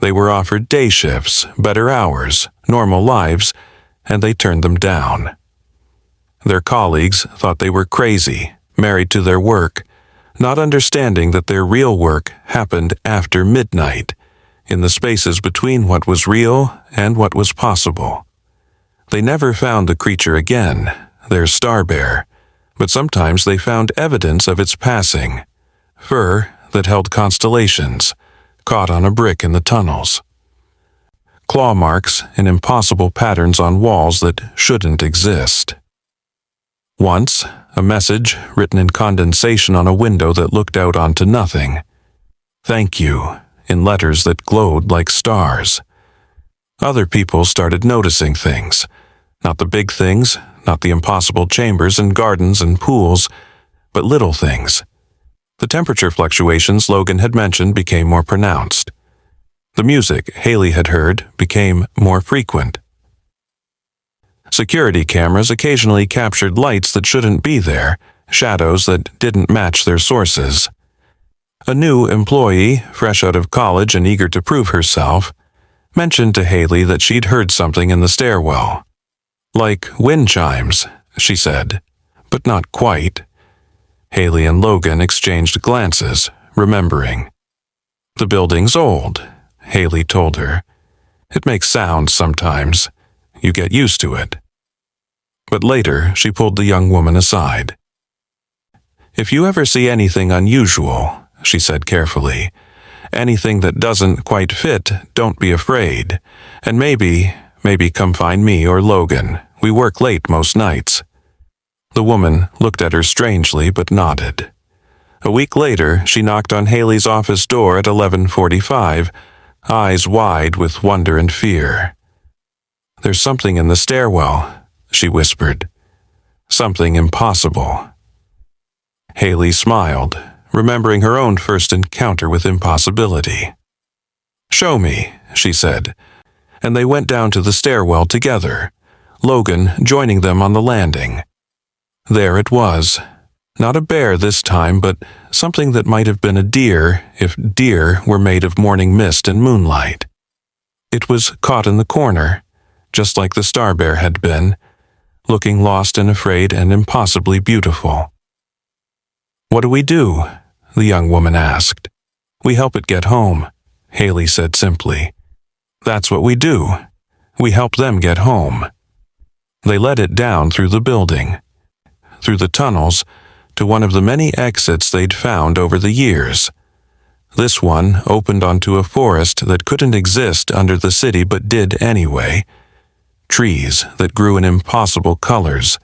They were offered day shifts, better hours, normal lives, and they turned them down. Their colleagues thought they were crazy, married to their work, not understanding that their real work happened after midnight, in the spaces between what was real and what was possible. They never found the creature again, their star bear, but sometimes they found evidence of its passing, fur that held constellations, caught on a brick in the tunnels. Claw marks in impossible patterns on walls that shouldn't exist. Once, a message written in condensation on a window that looked out onto nothing. Thank you, in letters that glowed like stars. Other people started noticing things. Not the big things, not the impossible chambers and gardens and pools, but little things. The temperature fluctuations Logan had mentioned became more pronounced. The music Haley had heard became more frequent. Security cameras occasionally captured lights that shouldn't be there, shadows that didn't match their sources. A new employee, fresh out of college and eager to prove herself, mentioned to Haley that she'd heard something in the stairwell. Like wind chimes, she said, but not quite. Haley and Logan exchanged glances, remembering. The building's old, Haley told her. It makes sounds sometimes. You get used to it. But later, she pulled the young woman aside. "If you ever see anything unusual," she said carefully, "anything that doesn't quite fit, don't be afraid. And maybe come find me or Logan. We work late most nights." The woman looked at her strangely but nodded. A week later, she knocked on Haley's office door at 11:45, eyes wide with wonder and fear. "There's something in the stairwell," she whispered. "Something impossible." Haley smiled, remembering her own first encounter with impossibility. "Show me," she said, and they went down to the stairwell together, Logan joining them on the landing. There it was. Not a bear this time, but something that might have been a deer if deer were made of morning mist and moonlight. It was caught in the corner, just like the star bear had been, looking lost and afraid and impossibly beautiful. "What do we do?" the young woman asked. "We help it get home," Haley said simply. "That's what we do. We help them get home." They led it down through the building, through the tunnels, to one of the many exits they'd found over the years. This one opened onto a forest that couldn't exist under the city but did anyway. Trees that grew in impossible colors,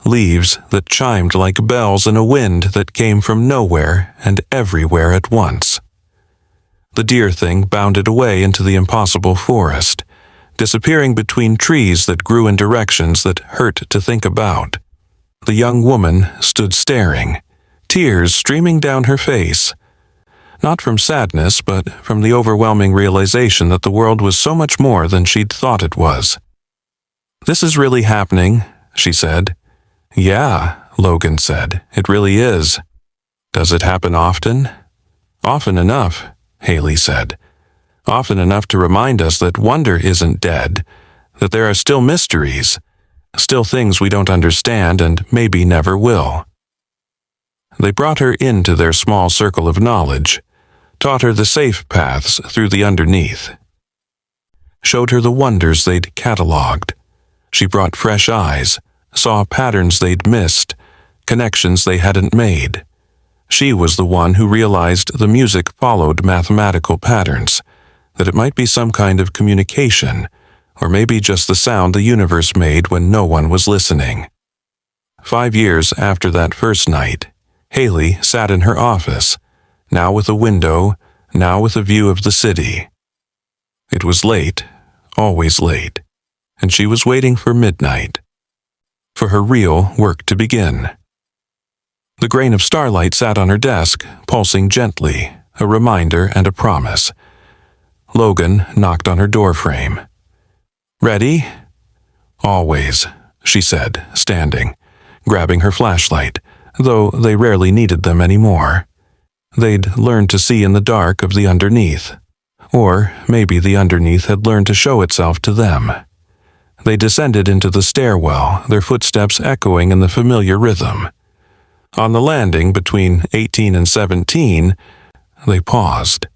leaves that chimed like bells in a wind that came from nowhere and everywhere at once. The deer thing bounded away into the impossible forest, disappearing between trees that grew in directions that hurt to think about. The young woman stood staring, tears streaming down her face. Not from sadness, but from the overwhelming realization that the world was so much more than she'd thought it was. "This is really happening," she said. "Yeah," Logan said, "it really is." "Does it happen often?" "Often enough," Haley said. "Often enough to remind us that wonder isn't dead, that there are still mysteries, still things we don't understand and maybe never will." They brought her into their small circle of knowledge, taught her the safe paths through the underneath, showed her the wonders they'd catalogued. She brought fresh eyes, saw patterns they'd missed, connections they hadn't made. She was the one who realized the music followed mathematical patterns, that it might be some kind of communication, or maybe just the sound the universe made when no one was listening. 5 years after that first night, Haley sat in her office, now with a window, now with a view of the city. It was late, always late, and she was waiting for midnight, for her real work to begin. The grain of starlight sat on her desk, pulsing gently, a reminder and a promise. Logan knocked on her doorframe. "Ready?" "Always," she said, standing, grabbing her flashlight, though they rarely needed them anymore. They'd learned to see in the dark of the underneath, or maybe the underneath had learned to show itself to them. They descended into the stairwell, their footsteps echoing in the familiar rhythm. On the landing between 18 and 17, they paused.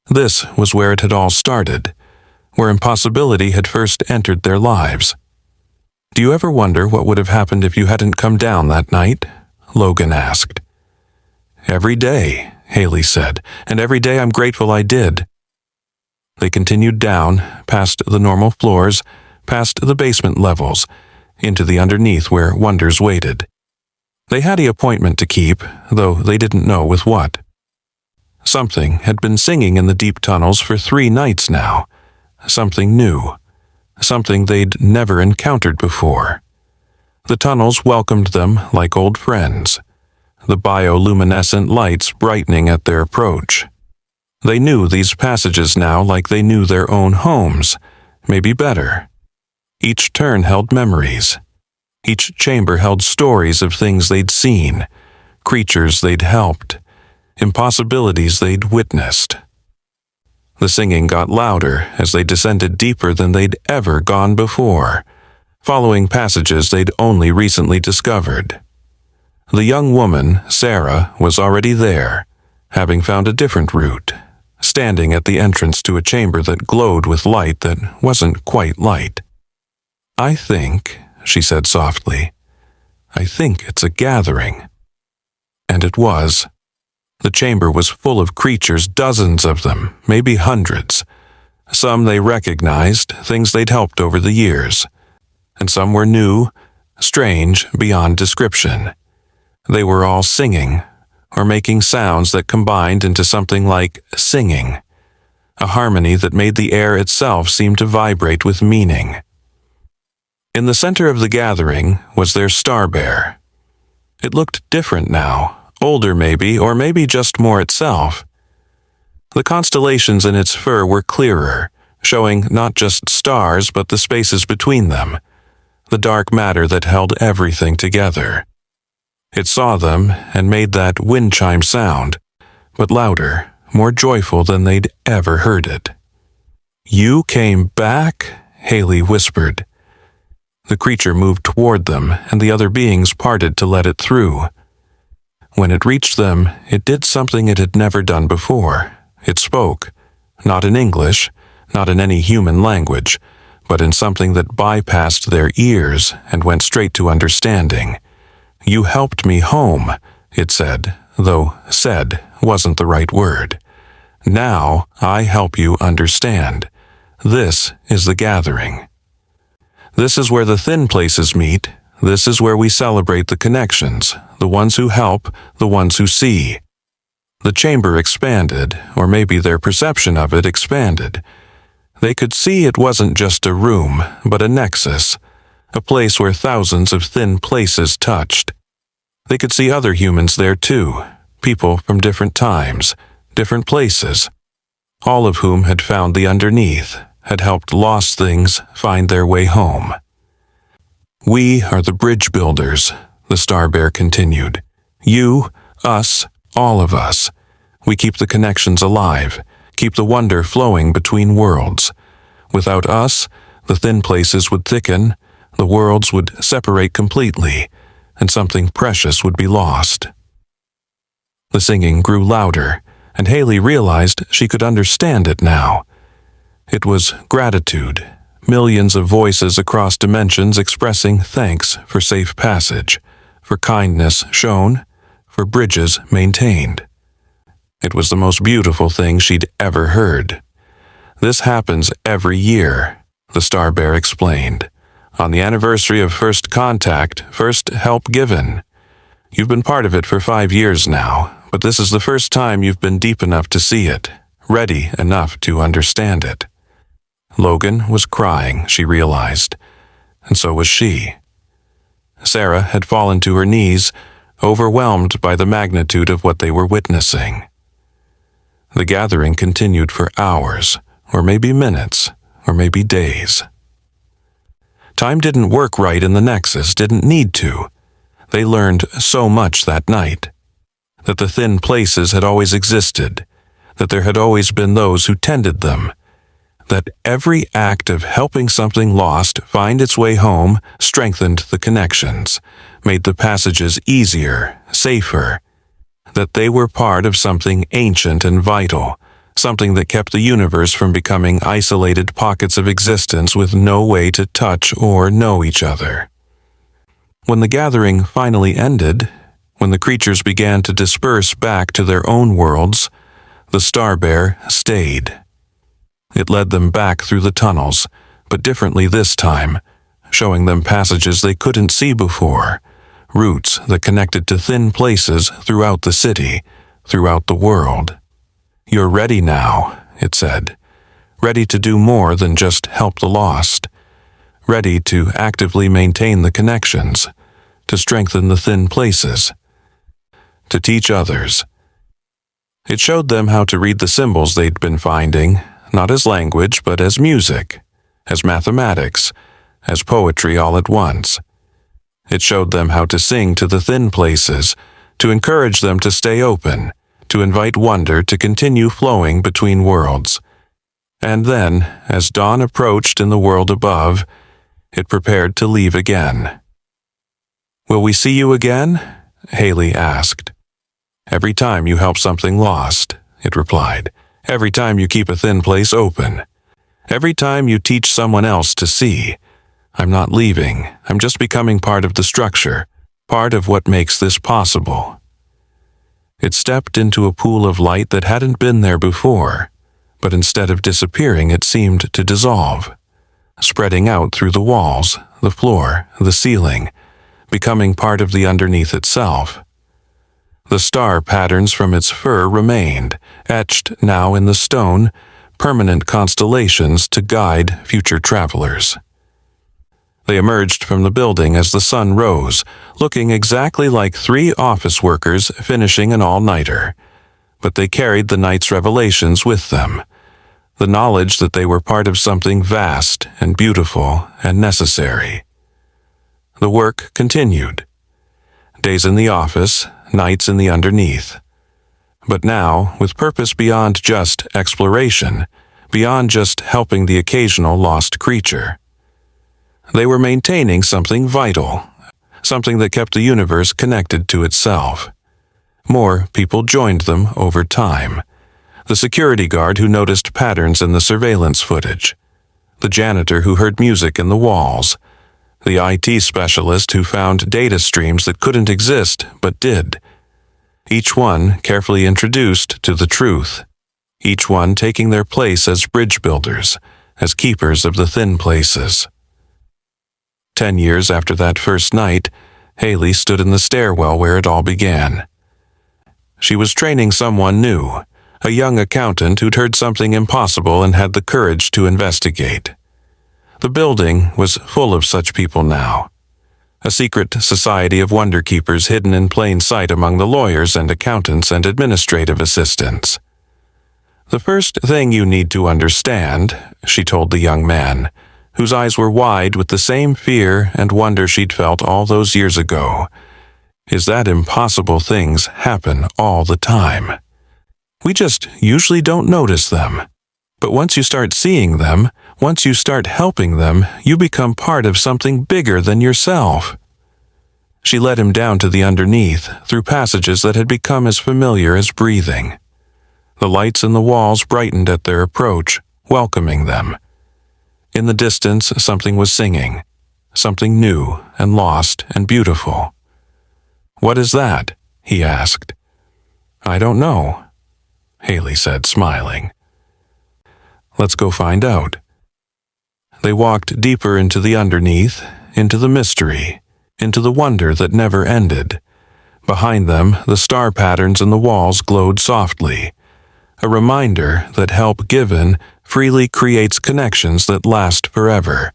This was where it had all started, where impossibility had first entered their lives. "Do you ever wonder what would have happened if you hadn't come down that night?" Logan asked. "Every day," Haley said, "and every day I'm grateful I did." They continued down, past the normal floors, past the basement levels, into the underneath where wonders waited. They had the appointment to keep, though they didn't know with what. Something had been singing in the deep tunnels for 3 nights now. Something new. Something they'd never encountered before. The tunnels welcomed them like old friends, the bioluminescent lights brightening at their approach. They knew these passages now like they knew their own homes, maybe better. Each turn held memories. Each chamber held stories of things they'd seen, creatures they'd helped, impossibilities they'd witnessed. The singing got louder as they descended deeper than they'd ever gone before, following passages they'd only recently discovered. The young woman, Sarah, was already there, having found a different route, standing at the entrance to a chamber that glowed with light that wasn't quite light. "I think," she said softly, "I think it's a gathering." And it was. The chamber was full of creatures, dozens of them, maybe hundreds. Some they recognized, things they'd helped over the years. And some were new, strange beyond description. They were all singing, or making sounds that combined into something like singing, a harmony that made the air itself seem to vibrate with meaning. In the center of the gathering was their star bear. It looked different now, older maybe, or maybe just more itself. The constellations in its fur were clearer, showing not just stars but the spaces between them, the dark matter that held everything together. It saw them and made that wind chime sound, but louder, more joyful than they'd ever heard it. "You came back?" Haley whispered. The creature moved toward them, and the other beings parted to let it through. When it reached them, it did something it had never done before. It spoke, not in English, not in any human language, but in something that bypassed their ears and went straight to understanding. "You helped me home," it said, though "said" wasn't the right word. "Now I help you understand. This is the gathering. This is where the thin places meet. This is where we celebrate the connections, the ones who help, the ones who see." The chamber expanded, or maybe their perception of it expanded. They could see it wasn't just a room, but a nexus, a place where thousands of thin places touched. They could see other humans there too, people from different times, different places, all of whom had found the underneath, had helped lost things find their way home. "We are the bridge builders," the star bear continued. "You, us, all of us. We keep the connections alive, keep the wonder flowing between worlds. Without us, the thin places would thicken, the worlds would separate completely, and something precious would be lost." The singing grew louder, and Haley realized she could understand it now. It was gratitude, millions of voices across dimensions expressing thanks for safe passage, for kindness shown, for bridges maintained. It was the most beautiful thing she'd ever heard. "This happens every year," the star bear explained. "On the anniversary of first contact, first help given. You've been part of it for 5 years now, but this is the first time you've been deep enough to see it, ready enough to understand it." Logan was crying, she realized, and so was she. Sarah had fallen to her knees, overwhelmed by the magnitude of what they were witnessing. The gathering continued for hours, or maybe minutes, or maybe days. Time didn't work right in the Nexus, didn't need to. They learned so much that night. That the thin places had always existed, that there had always been those who tended them, that every act of helping something lost find its way home strengthened the connections, made the passages easier, safer, that they were part of something ancient and vital, something that kept the universe from becoming isolated pockets of existence with no way to touch or know each other. When the gathering finally ended, when the creatures began to disperse back to their own worlds, the star bear stayed. It led them back through the tunnels, but differently this time, showing them passages they couldn't see before, routes that connected to thin places throughout the city, throughout the world. "You're ready now," it said, "ready to do more than just help the lost, ready to actively maintain the connections, to strengthen the thin places, to teach others." It showed them how to read the symbols they'd been finding, not as language, but as music, as mathematics, as poetry all at once. It showed them how to sing to the thin places, to encourage them to stay open, to invite wonder to continue flowing between worlds. And then, as dawn approached in the world above, it prepared to leave again. "Will we see you again?" Haley asked. "Every time you help something lost," it replied. Every time you keep a thin place open. Every time you teach someone else to see. I'm not leaving. I'm just becoming part of the structure, part of what makes this possible. It stepped into a pool of light that hadn't been there before, but instead of disappearing, it seemed to dissolve, spreading out through the walls, the floor, the ceiling, becoming part of the underneath itself. The star patterns from its fur remained, etched now in the stone, permanent constellations to guide future travelers. They emerged from the building as the sun rose, looking exactly like 3 office workers finishing an all-nighter. But they carried the night's revelations with them, the knowledge that they were part of something vast and beautiful and necessary. The work continued. Days in the office, nights in the underneath. But now, with purpose beyond just exploration, beyond just helping the occasional lost creature. They were maintaining something vital, something that kept the universe connected to itself. More people joined them over time. The security guard who noticed patterns in the surveillance footage. The janitor who heard music in the walls. The IT specialist who found data streams that couldn't exist but did. Each one carefully introduced to the truth. Each one taking their place as bridge builders, as keepers of the thin places. 10 years after that first night, Haley stood in the stairwell where it all began. She was training someone new, a young accountant who'd heard something impossible and had the courage to investigate. The building was full of such people now. A secret society of wonder keepers hidden in plain sight among the lawyers and accountants and administrative assistants. The first thing you need to understand, she told the young man, whose eyes were wide with the same fear and wonder she'd felt all those years ago, is that impossible things happen all the time. We just usually don't notice them. But once you start seeing them, once you start helping them, you become part of something bigger than yourself. She led him down to the underneath, through passages that had become as familiar as breathing. The lights in the walls brightened at their approach, welcoming them. In the distance, something was singing, something new and lost and beautiful. "What is that?" he asked. "I don't know," Haley said, smiling. "Let's go find out." They walked deeper into the underneath, into the mystery, into the wonder that never ended. Behind them, the star patterns in the walls glowed softly, a reminder that help given freely creates connections that last forever,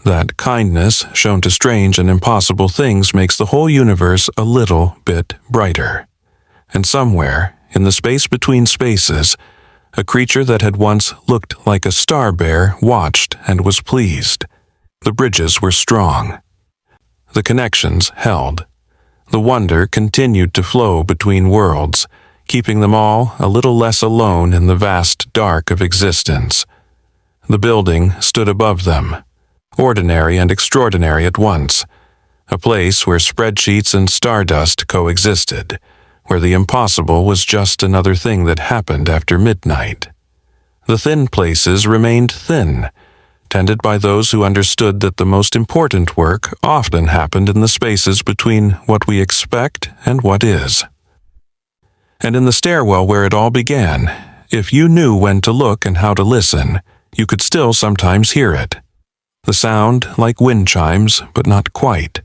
that kindness shown to strange and impossible things makes the whole universe a little bit brighter. And somewhere, in the space between spaces, a creature that had once looked like a star bear watched and was pleased. The bridges were strong. The connections held. The wonder continued to flow between worlds, keeping them all a little less alone in the vast dark of existence. The building stood above them, ordinary and extraordinary at once, a place where spreadsheets and stardust coexisted, where the impossible was just another thing that happened after midnight. The thin places remained thin, tended by those who understood that the most important work often happened in the spaces between what we expect and what is. And in the stairwell where it all began, if you knew when to look and how to listen, you could still sometimes hear it. The sound like wind chimes, but not quite.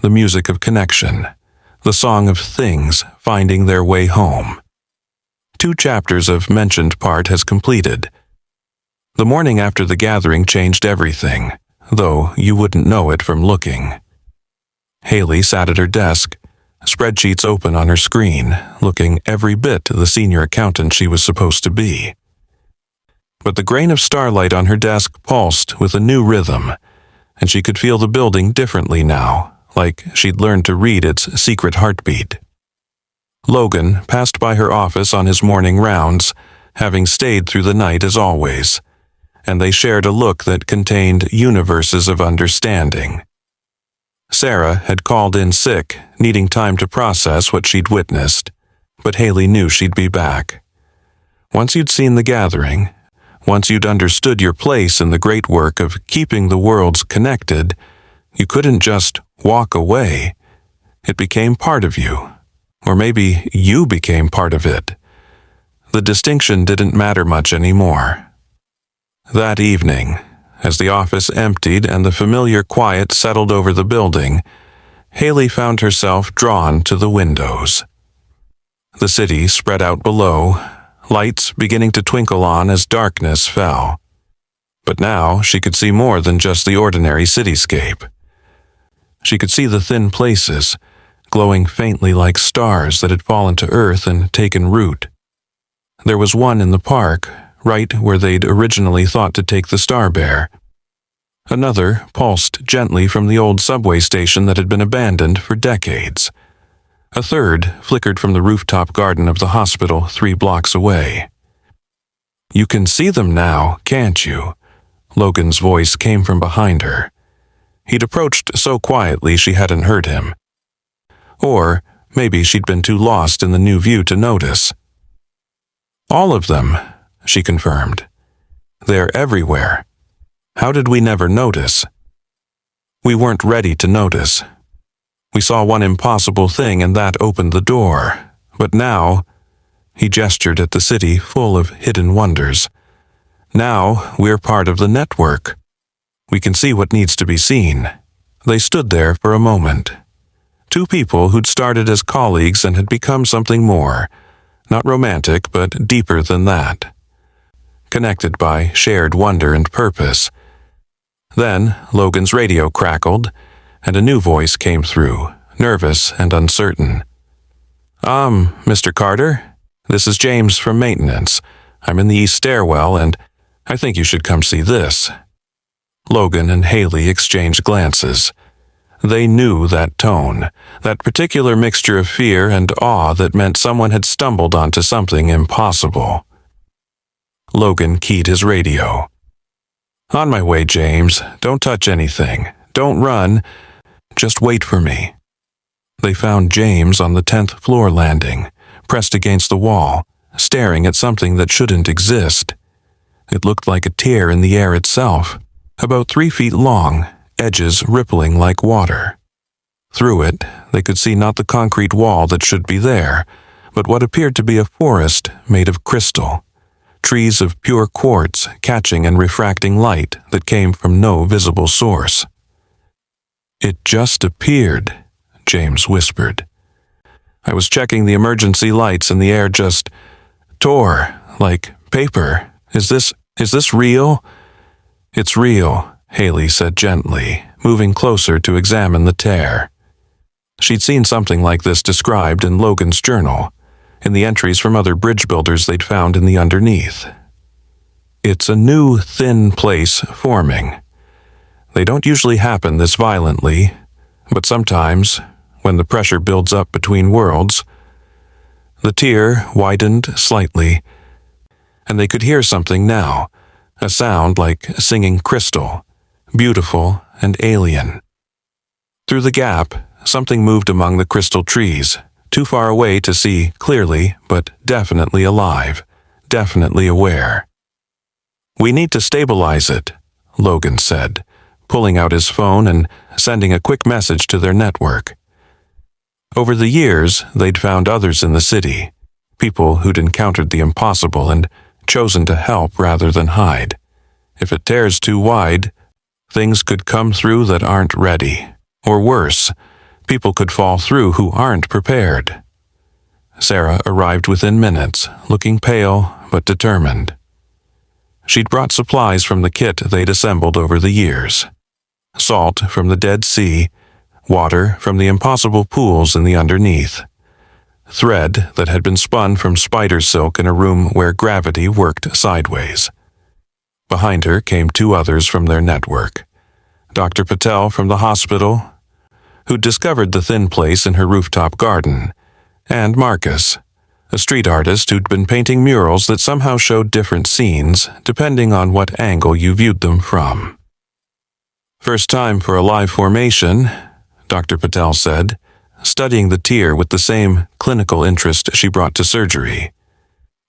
The music of connection. The song of things finding their way home. 2 chapters of mentioned part has completed. The morning after the gathering changed everything, though you wouldn't know it from looking. Haley sat at her desk, spreadsheets open on her screen, looking every bit the senior accountant she was supposed to be. But the grain of starlight on her desk pulsed with a new rhythm, and she could feel the building differently now, like she'd learned to read its secret heartbeat. Logan passed by her office on his morning rounds, having stayed through the night as always, and they shared a look that contained universes of understanding. Sarah had called in sick, needing time to process what she'd witnessed, but Haley knew she'd be back. Once you'd seen the gathering, once you'd understood your place in the great work of keeping the worlds connected, you couldn't just walk away. It became part of you. Or maybe you became part of it. The distinction didn't matter much anymore. That evening, as the office emptied and the familiar quiet settled over the building, Haley found herself drawn to the windows. The city spread out below, lights beginning to twinkle on as darkness fell. But now she could see more than just the ordinary cityscape. She could see the thin places, glowing faintly like stars that had fallen to earth and taken root. There was one in the park, right where they'd originally thought to take the Star Bear. Another pulsed gently from the old subway station that had been abandoned for decades. A third flickered from the rooftop garden of the hospital 3 blocks away. "You can see them now, can't you?" Logan's voice came from behind her. He'd approached so quietly she hadn't heard him. Or maybe she'd been too lost in the new view to notice. "All of them," she confirmed. "They're everywhere. How did we never notice?" "We weren't ready to notice. We saw one impossible thing and that opened the door. But now," he gestured at the city full of hidden wonders, "now we're part of the network. We can see what needs to be seen." They stood there for a moment. 2 people who'd started as colleagues and had become something more, not romantic but deeper than that. Connected by shared wonder and purpose. Then Logan's radio crackled, and a new voice came through, nervous and uncertain. Mr. Carter, this is James from maintenance. I'm in the East Stairwell, and I think you should come see this." Logan and Haley exchanged glances. They knew that tone, that particular mixture of fear and awe that meant someone had stumbled onto something impossible. Logan keyed his radio. "On my way, James. Don't touch anything. Don't run. Just wait for me." They found James on the 10th floor landing, pressed against the wall, staring at something that shouldn't exist. It looked like a tear in the air itself, about 3 feet long, edges rippling like water. Through it, they could see not the concrete wall that should be there, but what appeared to be a forest made of crystal, trees of pure quartz catching and refracting light that came from no visible source. "It just appeared," James whispered. "I was checking the emergency lights and the air just tore, like paper. Is this real?" "It's real," Haley said gently, moving closer to examine the tear. She'd seen something like this described in Logan's journal, in the entries from other bridge builders they'd found in the underneath. "It's a new, thin place forming. They don't usually happen this violently, but sometimes, when the pressure builds up between worlds." The tear widened slightly, and they could hear something now, a sound like singing crystal, beautiful and alien. Through the gap, something moved among the crystal trees, too far away to see clearly, but definitely alive, definitely aware. "We need to stabilize it," Logan said, pulling out his phone and sending a quick message to their network. Over the years, they'd found others in the city, people who'd encountered the impossible and chosen to help rather than hide. If it tears too wide, things could come through that aren't ready. Or worse, people could fall through who aren't prepared. Sarah arrived within minutes, looking pale but determined. She'd brought supplies from the kit they'd assembled over the years. Salt from the Dead Sea, water from the impossible pools in the underneath, thread that had been spun from spider silk in a room where gravity worked sideways. Behind her came 2 others from their network. Dr. Patel from the hospital, who'd discovered the thin place in her rooftop garden, and Marcus, a street artist who'd been painting murals that somehow showed different scenes depending on what angle you viewed them from. "First time for a live formation," Dr. Patel said, studying the tear with the same clinical interest she brought to surgery.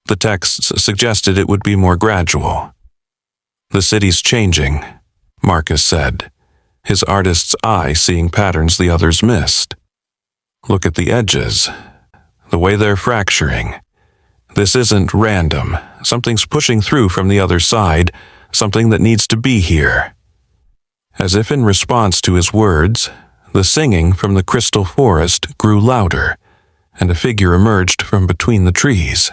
The texts suggested it would be more gradual. "The city's changing," Marcus said, his artist's eye seeing patterns the others missed. "Look at the edges, the way they're fracturing. This isn't random. Something's pushing through from the other side, something that needs to be here." As if in response to his words, the singing from the crystal forest grew louder, and a figure emerged from between the trees.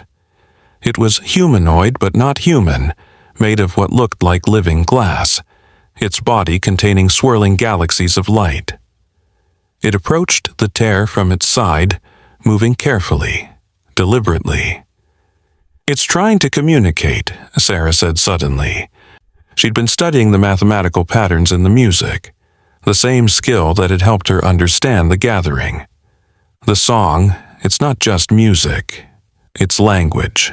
It was humanoid but not human, made of what looked like living glass, its body containing swirling galaxies of light. It approached the tear from its side, moving carefully, deliberately. "It's trying to communicate," Sarah said suddenly. She'd been studying the mathematical patterns in the music, the same skill that had helped her understand the gathering. The song, it's not just music, it's language,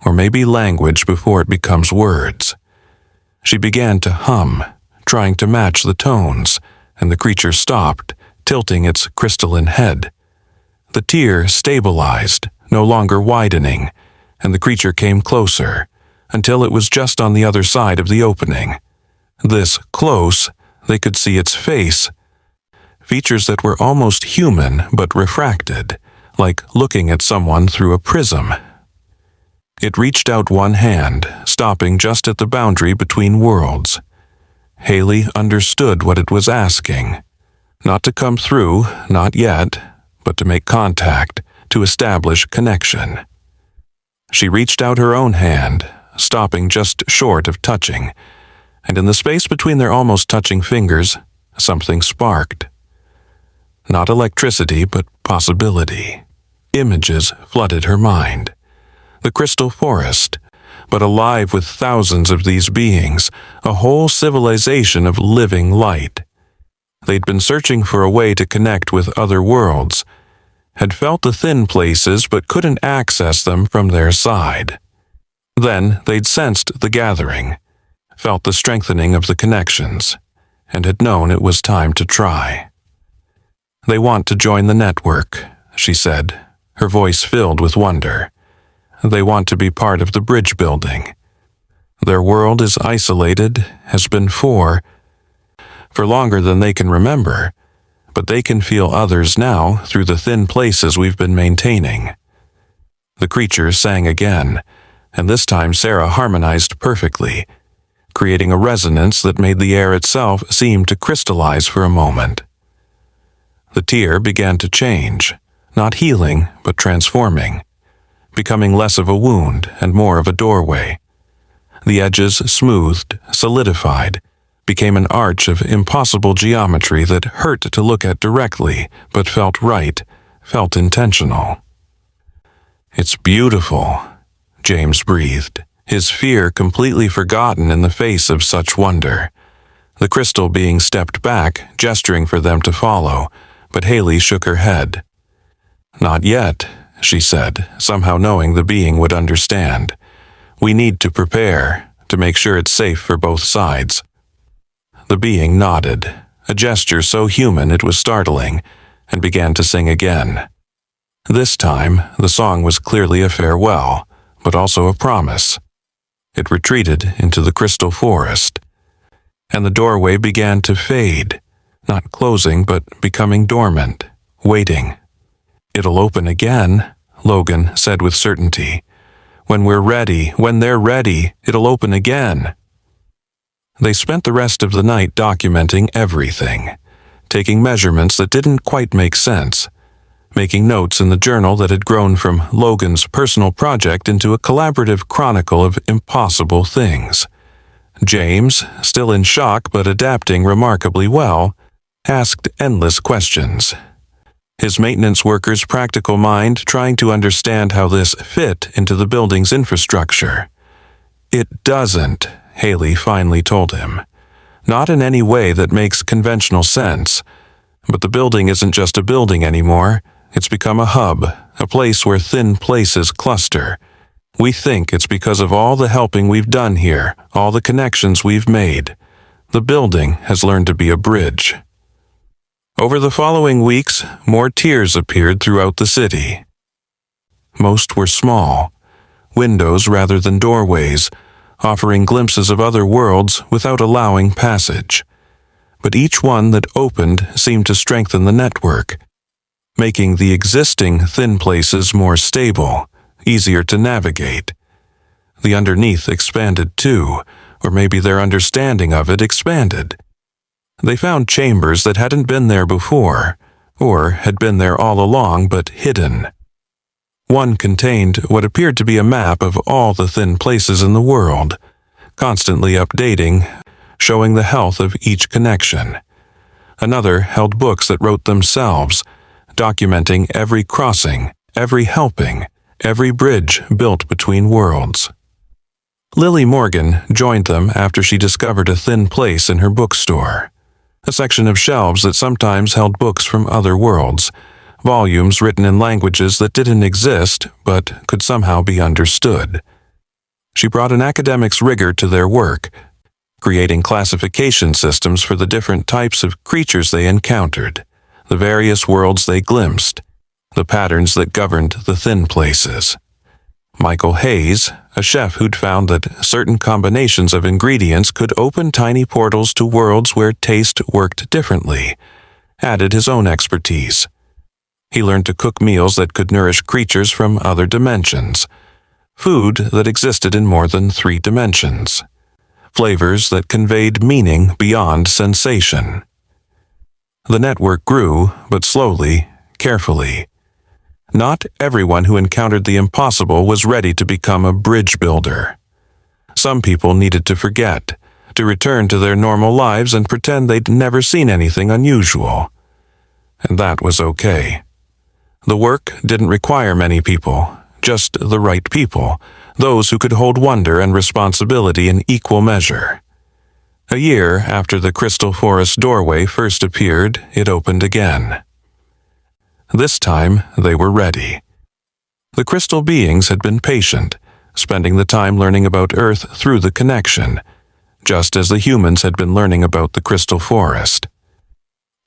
or maybe language before it becomes words. She began to hum, trying to match the tones, and the creature stopped, tilting its crystalline head. The tear stabilized, no longer widening, and the creature came closer, until it was just on the other side of the opening. This close, they could see its face, features that were almost human but refracted, like looking at someone through a prism. It reached out one hand, stopping just at the boundary between worlds. Haley understood what it was asking. Not to come through, not yet, but to make contact, to establish connection. She reached out her own hand, stopping just short of touching, and in the space between their almost touching fingers, something sparked. Not electricity, but possibility. Images flooded her mind. The crystal forest, but alive with thousands of these beings, a whole civilization of living light. They'd been searching for a way to connect with other worlds, had felt the thin places but couldn't access them from their side. Then they'd sensed the gathering, felt the strengthening of the connections, and had known it was time to try. "They want to join the network," she said, her voice filled with wonder. "They want to be part of the bridge building. Their world is isolated, has been for longer than they can remember, but they can feel others now through the thin places we've been maintaining." The creature sang again, and this time Sarah harmonized perfectly, creating a resonance that made the air itself seem to crystallize for a moment. The tear began to change, not healing, but transforming, becoming less of a wound and more of a doorway. The edges smoothed, solidified, became an arch of impossible geometry that hurt to look at directly, but felt right, felt intentional. "It's beautiful," James breathed, his fear completely forgotten in the face of such wonder. The crystal being stepped back, gesturing for them to follow, but Haley shook her head. "Not yet," she said, somehow knowing the being would understand. "We need to prepare, to make sure it's safe for both sides." The being nodded, a gesture so human it was startling, and began to sing again. This time, the song was clearly a farewell, but also a promise. It retreated into the crystal forest, and the doorway began to fade, not closing but becoming dormant, waiting. "It'll open again," Logan said with certainty. "When we're ready, when they're ready, it'll open again." They spent the rest of the night documenting everything, taking measurements that didn't quite make sense, making notes in the journal that had grown from Logan's personal project into a collaborative chronicle of impossible things. James, still in shock but adapting remarkably well, asked endless questions. His maintenance worker's practical mind trying to understand how this fit into the building's infrastructure. "It doesn't," Haley finally told him. "Not in any way that makes conventional sense. But the building isn't just a building anymore. It's become a hub, a place where thin places cluster. We think it's because of all the helping we've done here, all the connections we've made. The building has learned to be a bridge." Over the following weeks, more tiers appeared throughout the city. Most were small, windows rather than doorways, offering glimpses of other worlds without allowing passage. But each one that opened seemed to strengthen the network, making the existing thin places more stable, easier to navigate. The underneath expanded too, or maybe their understanding of it expanded. They found chambers that hadn't been there before, or had been there all along but hidden. One contained what appeared to be a map of all the thin places in the world, constantly updating, showing the health of each connection. Another held books that wrote themselves, documenting every crossing, every helping, every bridge built between worlds. Lily Morgan joined them after she discovered a thin place in her bookstore, a section of shelves that sometimes held books from other worlds, volumes written in languages that didn't exist but could somehow be understood. She brought an academic's rigor to their work, creating classification systems for the different types of creatures they encountered, the various worlds they glimpsed, the patterns that governed the thin places. Michael Hayes, a chef who'd found that certain combinations of ingredients could open tiny portals to worlds where taste worked differently, added his own expertise. He learned to cook meals that could nourish creatures from other dimensions, food that existed in more than 3 dimensions, flavors that conveyed meaning beyond sensation. The network grew, but slowly, carefully. Not everyone who encountered the impossible was ready to become a bridge builder. Some people needed to forget, to return to their normal lives and pretend they'd never seen anything unusual. And that was okay. The work didn't require many people, just the right people, those who could hold wonder and responsibility in equal measure. A year after the Crystal Forest doorway first appeared, it opened again. This time, they were ready. The crystal beings had been patient, spending the time learning about Earth through the connection, just as the humans had been learning about the Crystal Forest.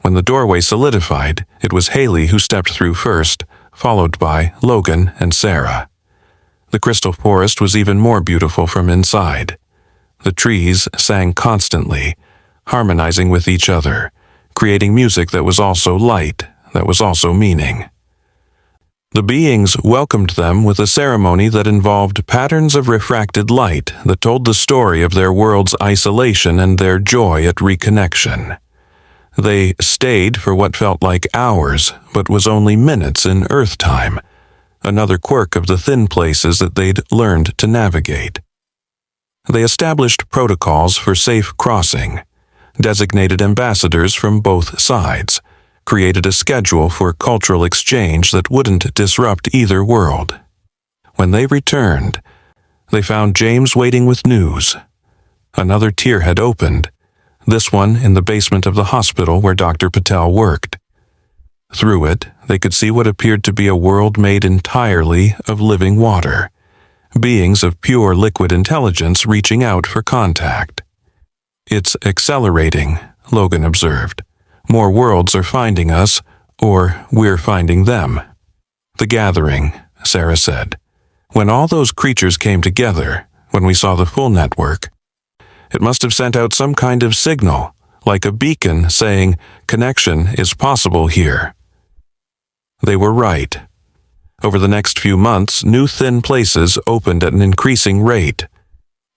When the doorway solidified, it was Haley who stepped through first, followed by Logan and Sarah. The Crystal Forest was even more beautiful from inside. The trees sang constantly, harmonizing with each other, creating music that was also light, that was also meaning. The beings welcomed them with a ceremony that involved patterns of refracted light that told the story of their world's isolation and their joy at reconnection. They stayed for what felt like hours, but was only minutes in Earth time, another quirk of the thin places that they'd learned to navigate. They established protocols for safe crossing, designated ambassadors from both sides, created a schedule for cultural exchange that wouldn't disrupt either world. When they returned, they found James waiting with news. Another tier had opened, this one in the basement of the hospital where Dr. Patel worked. Through it, they could see what appeared to be a world made entirely of living water, beings of pure liquid intelligence reaching out for contact. "It's accelerating," Logan observed. "More worlds are finding us, or we're finding them." "The gathering," Sarah said. "When all those creatures came together, when we saw the full network, it must have sent out some kind of signal, like a beacon saying, 'Connection is possible here.'" They were right. Over the next few months, new thin places opened at an increasing rate.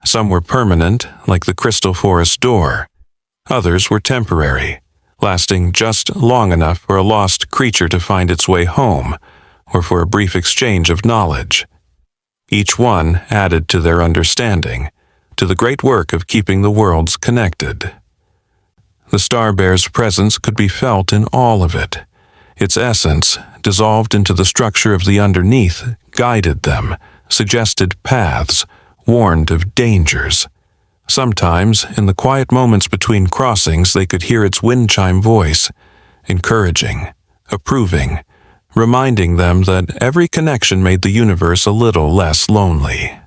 Some were permanent, like the Crystal Forest door. Others were temporary, lasting just long enough for a lost creature to find its way home, or for a brief exchange of knowledge. Each one added to their understanding, to the great work of keeping the worlds connected. The Star Bear's presence could be felt in all of it. Its essence, dissolved into the structure of the underneath, guided them, suggested paths, warned of dangers. Sometimes, in the quiet moments between crossings, they could hear its wind chime voice, encouraging, approving, reminding them that every connection made the universe a little less lonely.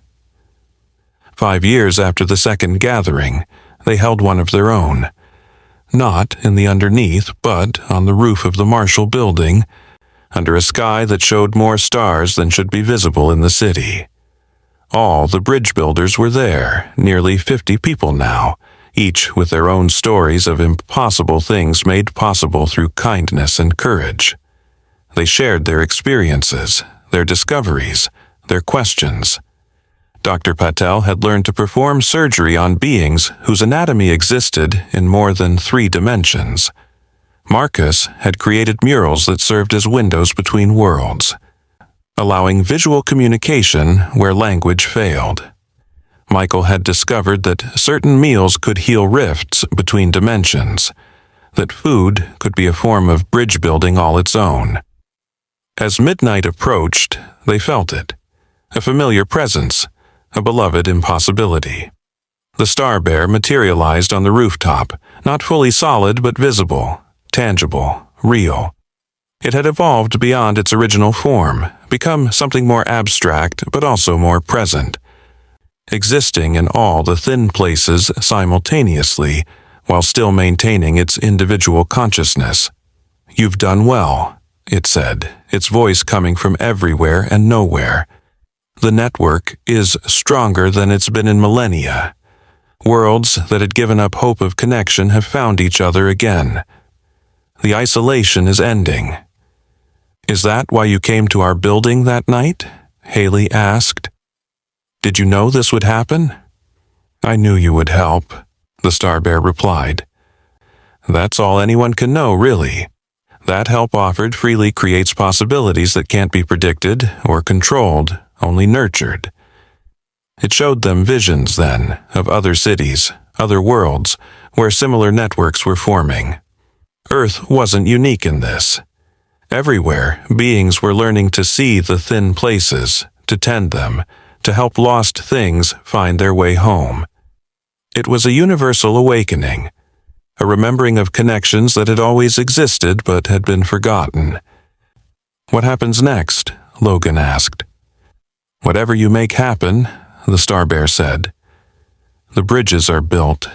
5 years after the second gathering, they held one of their own. Not in the underneath, but on the roof of the Marshall Building, under a sky that showed more stars than should be visible in the city. All the bridge builders were there, nearly 50 people now, each with their own stories of impossible things made possible through kindness and courage. They shared their experiences, their discoveries, their questions. Dr. Patel had learned to perform surgery on beings whose anatomy existed in more than 3 dimensions. Marcus had created murals that served as windows between worlds, allowing visual communication where language failed. Michael had discovered that certain meals could heal rifts between dimensions, that food could be a form of bridge building all its own. As midnight approached, they felt it, a familiar presence, a beloved impossibility. The Star Bear materialized on the rooftop, not fully solid but visible, tangible, real. It had evolved beyond its original form, become something more abstract but also more present, existing in all the thin places simultaneously while still maintaining its individual consciousness. "You've done well," it said, its voice coming from everywhere and nowhere. "The network is stronger than it's been in millennia. Worlds that had given up hope of connection have found each other again. The isolation is ending." "Is that why you came to our building that night?" Haley asked. "Did you know this would happen?" "I knew you would help," the Star Bear replied. "That's all anyone can know, really. That help offered freely creates possibilities that can't be predicted or controlled, only nurtured." It showed them visions, then, of other cities, other worlds, where similar networks were forming. Earth wasn't unique in this. Everywhere, beings were learning to see the thin places, to tend them, to help lost things find their way home. It was a universal awakening, a remembering of connections that had always existed but had been forgotten. "What happens next?" Logan asked. "Whatever you make happen," the Star Bear said. "The bridges are built.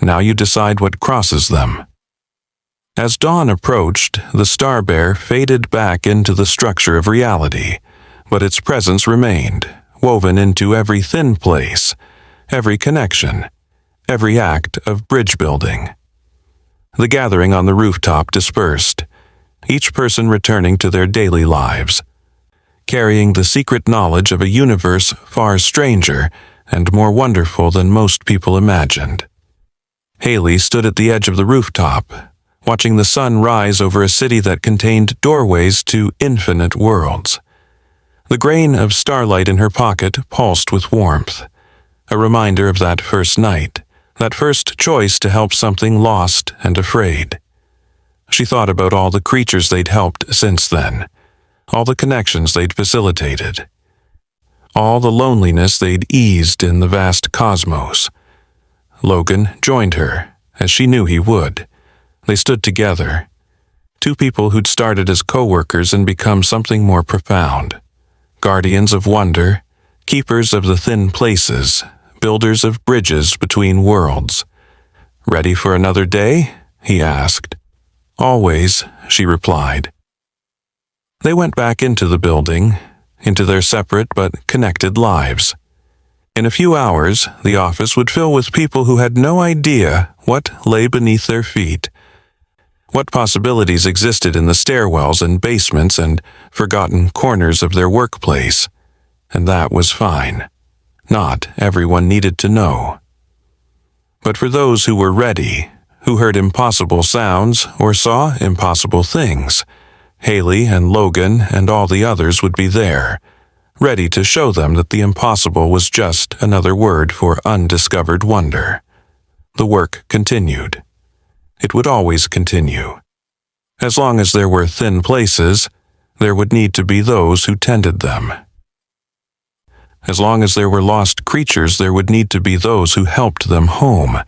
Now you decide what crosses them." As dawn approached, the Star Bear faded back into the structure of reality, but its presence remained, woven into every thin place, every connection, every act of bridge building. The gathering on the rooftop dispersed, each person returning to their daily lives, carrying the secret knowledge of a universe far stranger and more wonderful than most people imagined. Haley stood at the edge of the rooftop, watching the sun rise over a city that contained doorways to infinite worlds. The grain of starlight in her pocket pulsed with warmth, a reminder of that first night, that first choice to help something lost and afraid. She thought about all the creatures they'd helped since then, all the connections they'd facilitated, all the loneliness they'd eased in the vast cosmos. Logan joined her, as she knew he would. They stood together, 2 people who'd started as co-workers and become something more profound. Guardians of wonder, keepers of the thin places, builders of bridges between worlds. "Ready for another day?" he asked. "Always," she replied. They went back into the building, into their separate but connected lives. In a few hours, the office would fill with people who had no idea what lay beneath their feet, what possibilities existed in the stairwells and basements and forgotten corners of their workplace. And that was fine. Not everyone needed to know. But for those who were ready, who heard impossible sounds or saw impossible things, Haley and Logan and all the others would be there, ready to show them that the impossible was just another word for undiscovered wonder. The work continued. It would always continue. As long as there were thin places, there would need to be those who tended them. As long as there were lost creatures, there would need to be those who helped them home.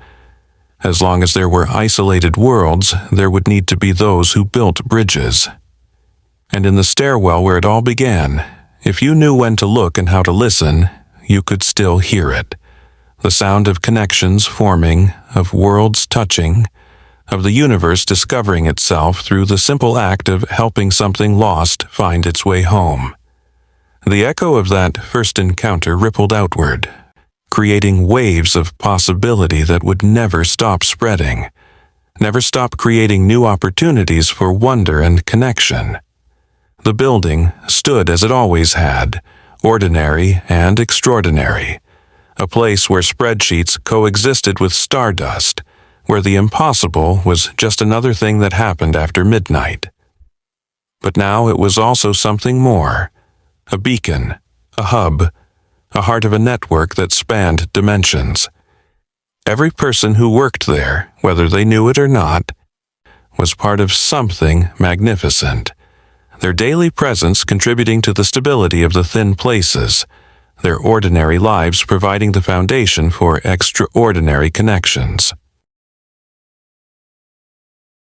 As long as there were isolated worlds, there would need to be those who built bridges. And in the stairwell where it all began, if you knew when to look and how to listen, you could still hear it. The sound of connections forming, of worlds touching, of the universe discovering itself through the simple act of helping something lost find its way home. The echo of that first encounter rippled outward, creating waves of possibility that would never stop spreading, never stop creating new opportunities for wonder and connection. The building stood as it always had, ordinary and extraordinary, a place where spreadsheets coexisted with stardust, where the impossible was just another thing that happened after midnight. But now it was also something more, a beacon, a hub, a heart of a network that spanned dimensions. Every person who worked there, whether they knew it or not, was part of something magnificent, their daily presence contributing to the stability of the thin places, their ordinary lives providing the foundation for extraordinary connections.